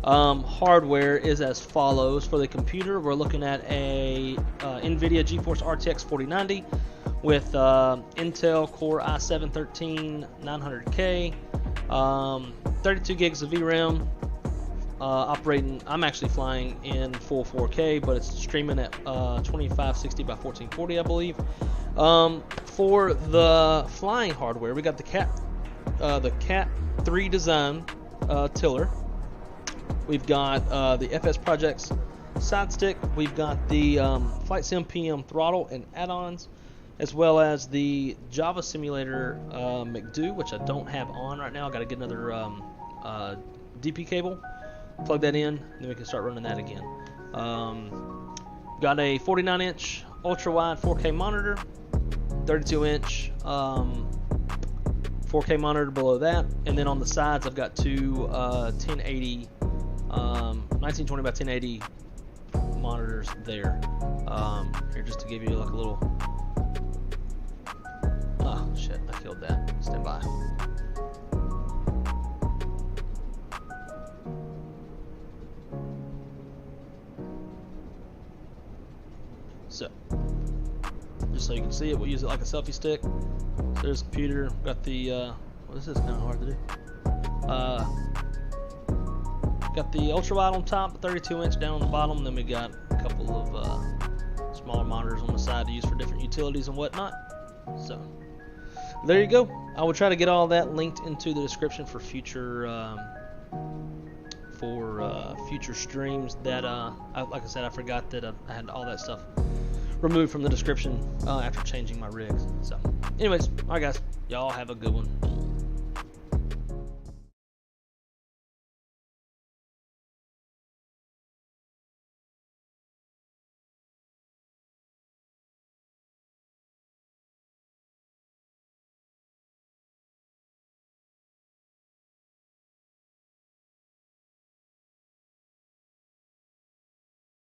hardware is as follows. For the computer, we're looking at a NVIDIA GeForce RTX 4090 with Intel Core i7 13900K, 32 gigs of VRAM. Operating, I'm actually flying in full 4K, but it's streaming at 2560 by 1440, I believe. For the flying hardware, we got the Cat 3 design tiller. We've got the FSPROJECTS side stick. We've got the Flight Sim PM throttle and add-ons, as well as the Java Simulator McDo, which I don't have on right now. I got to get another DP cable. Plug that in, then we can start running that again. Got a 49-inch ultra-wide 4K monitor, 32-inch 4K monitor below that, and then on the sides I've got two 1920 by 1080 monitors there. Here, just to give you like a little. Oh shit! I killed that. Stand by. So, just so you can see it, we'll use it like a selfie stick. So there's the computer. Got the, well, this is kind of hard to do. Got the ultra wide on top, 32-inch down on the bottom. Then we got a couple of smaller monitors on the side to use for different utilities and whatnot. So, there you go. I will try to get all that linked into the description for future future streams. That like I said, I forgot that I had all that stuff removed from the description after changing my rigs. So anyways, alright guys, y'all have a good one.